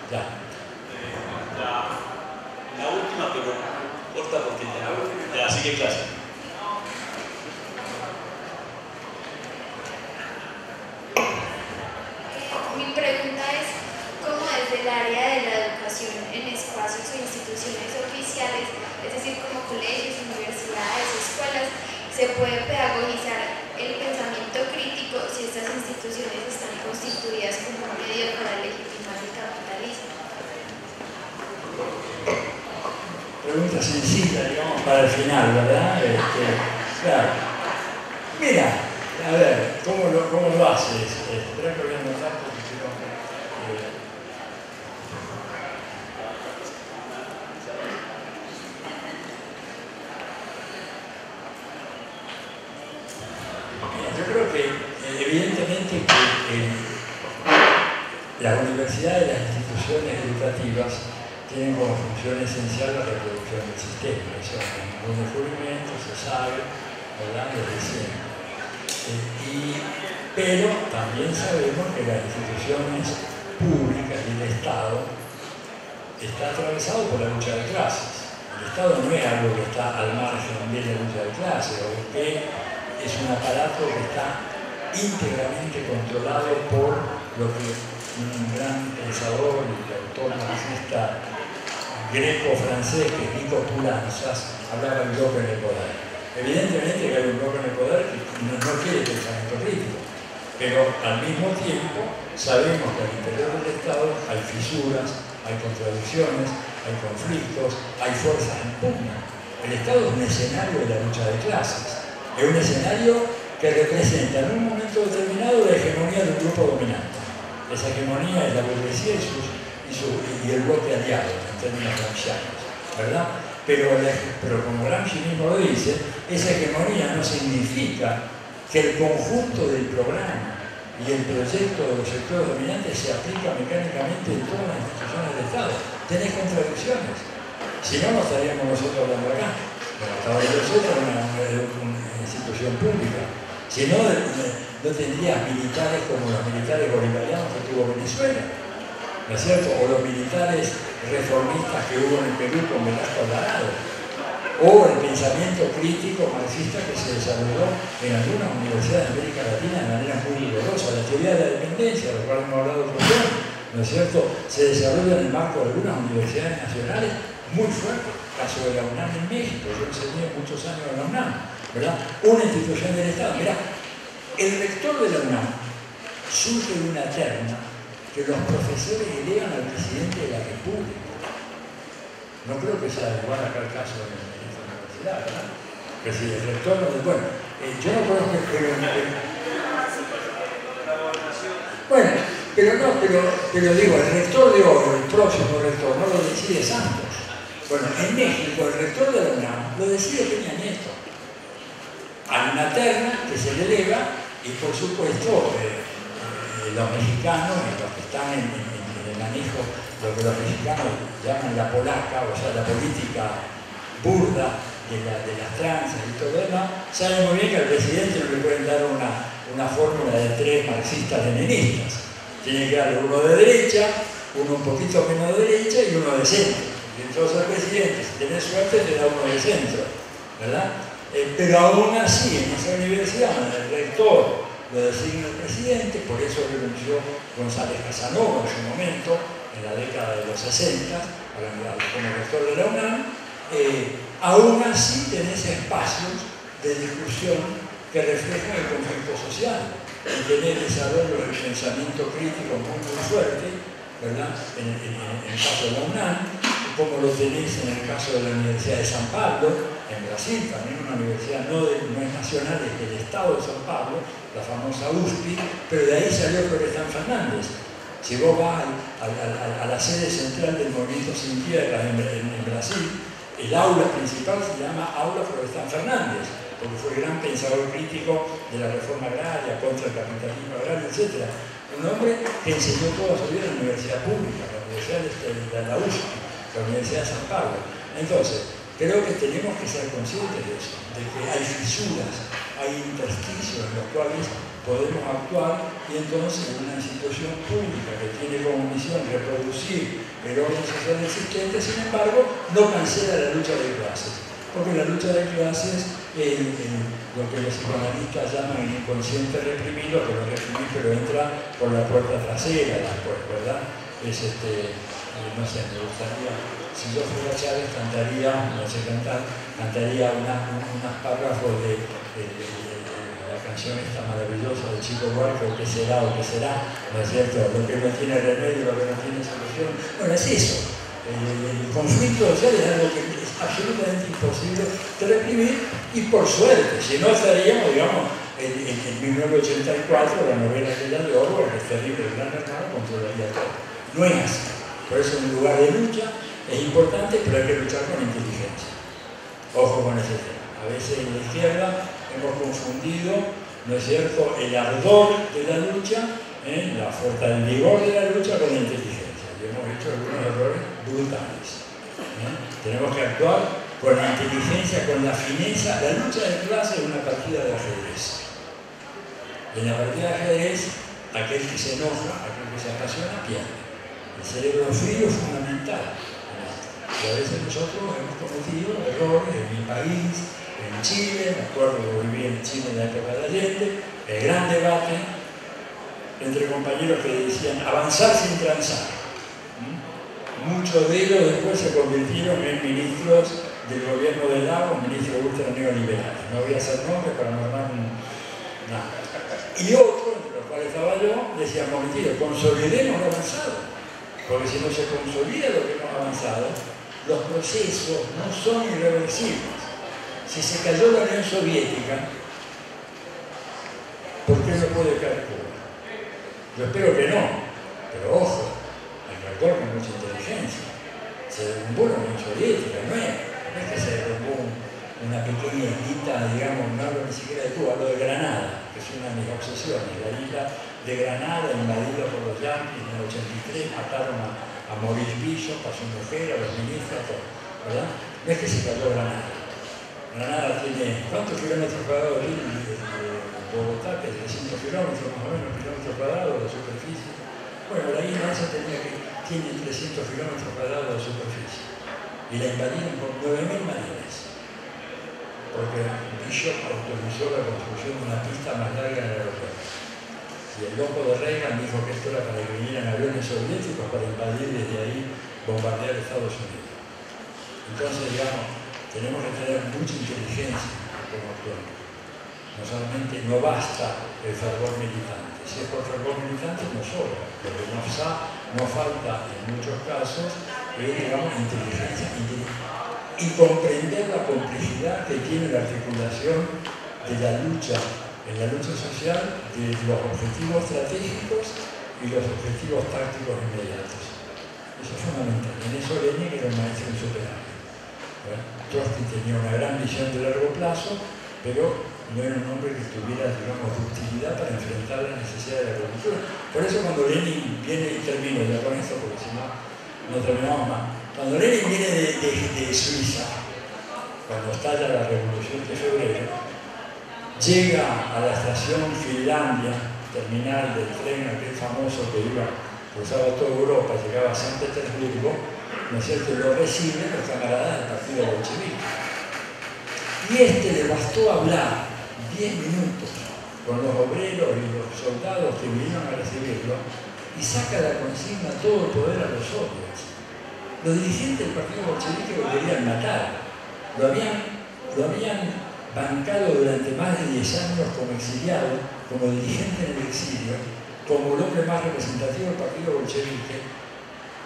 ya. La última, pero corta porque ya sigue clase. Mi pregunta es, ¿cómo desde el área de la educación en espacios o instituciones oficiales, es decir, como colegios, universidades, escuelas, se puede pedagogizar el pensamiento crítico si estas instituciones están constituidas como un medio para legitimar el capitalismo? Pregunta sencilla, digamos, para el final, ¿verdad? Claro. Mira, a ver, ¿cómo lo haces? Espera que voy a anotar porque quiero... Yo creo que evidentemente que las universidades y las instituciones educativas tienen como función esencial la reproducción del sistema. Eso es un descubrimiento, se sabe, ¿verdad? Desde siempre. Pero también sabemos que las instituciones públicas y el Estado está atravesado por la lucha de clases. El Estado no es algo que está al margen de la lucha de clases, o que es un aparato que está íntegramente controlado por lo que un gran pensador y autor marxista greco-francés, que es Nico Poulantzas, hablaba del bloque en el poder. Evidentemente que hay un bloque en el poder que no quiere pensamiento crítico, pero al mismo tiempo sabemos que al interior del Estado hay fisuras, hay contradicciones, hay conflictos, hay fuerzas en pugna. El Estado es un escenario de la lucha de clases, es un escenario que representa en un momento determinado la hegemonía de un grupo dominante. Esa hegemonía es la burguesía y el bloque aliado, en términos gramscianos, ¿verdad? Pero como Gramsci mismo lo dice, esa hegemonía no significa que el conjunto del programa y el proyecto de los sectores dominantes se aplica mecánicamente en todas las instituciones del Estado. Tenés contradicciones. Si no, no estaríamos nosotros hablando acá. El Estado de nosotros es una institución pública. Si no, no tendrías militares como los militares bolivarianos que tuvo Venezuela, ¿no es cierto? O los militares reformistas que hubo en el Perú con Velasco Alvarado, o el pensamiento crítico marxista que se desarrolló en algunas universidades de América Latina de manera muy vigorosa, la teoría de la dependencia, de la cual hemos hablado otro día, ¿no ¿no es cierto? Se desarrolla en el marco de algunas universidades nacionales muy fuertes. Caso de la UNAM en México, yo enseñé muchos años en la UNAM, ¿verdad? Una institución del Estado. Mirá, el rector de la UNAM surge de una terna que los profesores elevan al presidente de la República. No creo que sea igual acá el caso de la universidad, ¿verdad? Pero si el rector no... Bueno, yo no conozco... Bueno, pero digo, el rector de hoy, el próximo rector, no lo decide Santos. Bueno, en México el rector de la UNAM lo decide Peña Nieto. Hay una terna que se le eleva y por supuesto los mexicanos y los que están en el manejo, lo que los mexicanos llaman la polaca, o sea, la política burda de las tranzas y todo eso, saben muy bien que al presidente no le pueden dar una fórmula de 3 marxistas-leninistas. Tiene que darle uno de derecha, uno un poquito menos de derecha y uno de centro. Y entonces el presidente, si tiene suerte, le da uno de centro, ¿verdad? Pero aún así, en esa universidad, el rector lo designa el presidente, por eso renunció González Casanova en su momento, en la década de los 60, como rector de la UNAM. Aún así tenés espacios de discusión que reflejan el conflicto social y tenés desarrollo del pensamiento crítico muy fuerte, ¿verdad? En el caso de la UNAM, como lo tenéis en el caso de la Universidad de San Pablo, en Brasil, también una universidad no es nacional, es del Estado de San Pablo, la famosa USP, pero de ahí salió Florestan Fernández. Si vos vas a la sede central del movimiento Sin Tierras en Brasil, el aula principal se llama Aula Florestan Fernández, porque fue el gran pensador crítico de la reforma agraria, contra el capitalismo agrario, etc. Un hombre que enseñó toda su vida en la universidad pública, la Universidad de la USP, la Universidad de San Pablo. Entonces, creo que tenemos que ser conscientes de eso, de que hay fisuras, hay intersticios en los cuales podemos actuar y entonces una institución pública que tiene como misión reproducir el orden social existente, sin embargo, no cancela la lucha de clases, porque la lucha de clases es lo que los psicoanalistas llaman el inconsciente reprimido, que lo reprimís pero entra por la puerta trasera después, ¿verdad? No sé, me gustaría, si yo fuera Chávez cantaría, no sé cantar, cantaría unos párrafos de la canción esta maravillosa de Chico Buarque, o qué será, ¿no es cierto? Lo que no tiene remedio, lo que no tiene solución. Bueno, es eso. El conflicto social es algo que es absolutamente imposible de reprimir y por suerte, si no estaríamos, digamos, en 1984, la novela aquella de Orwell, que es terrible, el gran hermano controlaría todo. No es así. Por eso un lugar de lucha es importante, pero hay que luchar con inteligencia. Ojo con ese tema. A veces en la izquierda hemos confundido, ¿no es cierto?, el ardor de la lucha, la fuerza del vigor de la lucha con la inteligencia. Y hemos hecho algunos errores brutales. Tenemos que actuar con la inteligencia, con la fineza. La lucha de clase es una partida de ajedrez. En la partida de ajedrez, aquel que se enoja, aquel que se apasiona, pierde. El cerebro frío es fundamental. Y a veces nosotros hemos cometido errores en mi país, en Chile, me acuerdo que viví en Chile en la época de Allende, el gran debate entre compañeros que decían avanzar sin transar. Muchos de ellos después se convirtieron en ministros del gobierno de Lagos, ministros ultra neoliberales. No voy a hacer nombres para no armar nada. Y otros, entre los cuales estaba yo, decían, momentito, consolidemos lo avanzado. Porque si no se consolida lo que hemos avanzado, los procesos no son irreversibles. Si se cayó la Unión Soviética, ¿por qué no puede caer Cuba? Yo espero que no, pero ojo, hay que actuar con mucha inteligencia. Se derrumbó la Unión Soviética, no es que se derrumbó una pequeña islita, digamos, no hablo ni siquiera de Cuba, hablo de Granada, que es una de mis obsesiones, la isla de Granada, invadida por los yanquis en el 83, mataron a Maurice Bishop, a su mujer, a los ministros, todo, ¿verdad? No es que se cayó Granada. Granada tiene, ¿cuántos kilómetros cuadrados tiene Bogotá? Que 300 kilómetros, más o menos, kilómetros cuadrados de superficie. Bueno, la isla esa tiene 300 kilómetros cuadrados de superficie. Y la invadieron por 9.000 marines. Porque Bishop autorizó la construcción de una pista más larga en el aeropuerto. Y el loco de Reagan dijo que esto era para que vinieran aviones soviéticos para invadir desde ahí, bombardear Estados Unidos. Entonces, digamos, tenemos que tener mucha inteligencia como actuamos. No solamente no basta el fervor militante. Si es por fervor militante no sobra. Lo que no falta en muchos casos es, digamos, inteligencia y comprender la complejidad que tiene la articulación de la lucha, en la lucha social, de los objetivos estratégicos y los objetivos tácticos inmediatos. Eso es fundamental. En eso Lenin era un maestro insuperable. Trotsky tenía una gran visión de largo plazo, pero no era un hombre que tuviera, digamos, ductilidad para enfrentar las necesidades de la revolución. Por eso cuando Lenin viene, y termino ya con esto, porque si no, no terminamos más. Cuando Lenin viene de Suiza, cuando estalla la revolución de febrero, llega a la estación Finlandia, terminal del tren, aquel famoso que cruzaba toda Europa, llegaba a San Petersburgo, ¿no es cierto? Lo reciben los camaradas del partido bolchevique. Y le bastó hablar 10 minutos con los obreros y los soldados que vinieron a recibirlo y saca la consigna todo el poder a los soviets. Los dirigentes del partido bolchevique lo querían matar. Lo habían bancado durante más de 10 años como exiliado, como dirigente en el exilio, como el hombre más representativo del partido bolchevique,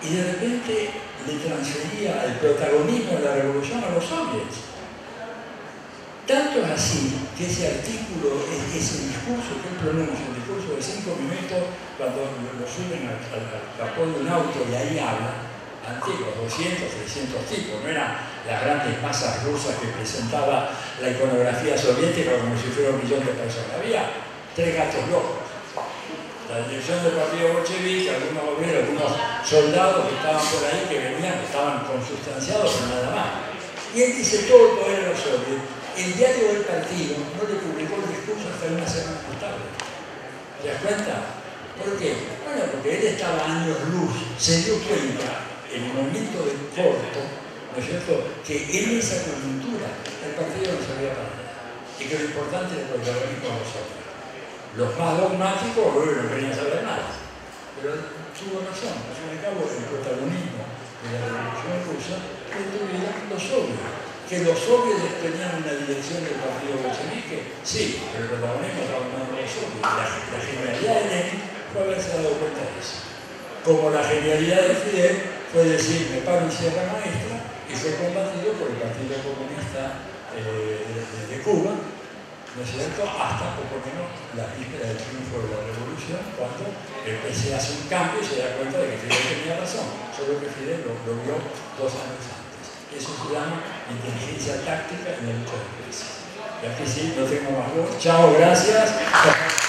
y de repente le transfería el protagonismo de la revolución a los soviets. Tanto es así que ese artículo, ese discurso que él pronuncia, un discurso de 5 minutos, cuando lo suben al capó de un auto y ahí habla, ante los 200, 300 tipos, no eran las grandes masas rusas que presentaba la iconografía soviética como si fuera 1 millón de personas. Había 3 gatos locos. La dirección del partido bolchevique, algunos obreros, algunos soldados que estaban por ahí, que venían, que estaban consustanciados, pero nada más. Y él dice todo el poder a los soviets. El diario del partido no le publicó el discurso hasta una semana más tarde. ¿Te das cuenta? ¿Por qué? Bueno, porque él estaba a años luz, se dio cuenta en un momento de corto, ¿no es cierto?, que en esa coyuntura el partido no servía para nada y que lo importante era el protagonismo de los otros. Los más dogmáticos, bueno, no querían saber nada, pero tuvo razón. Al fin y al cabo, el protagonismo de la revolución rusa lo tuvieron los soviets. Que los soviets tenían una dirección del partido bolchevique, sí, pero el protagonismo estaba en manos de los soviets. La genialidad de Lenin fue haberse dado cuenta de eso. Como la genialidad de Fidel fue decir, me paro en Sierra Maestra, y fue combatido por el Partido Comunista de Cuba, ¿no es cierto?, hasta poco menos la víspera del triunfo de la revolución, cuando el PC hace un cambio y se da cuenta de que Fidel tenía razón, solo que Fidel lo vio 2 años antes. Eso se llama inteligencia táctica en la lucha de crisis. Y aquí sí, no tengo más voz. Chao, gracias.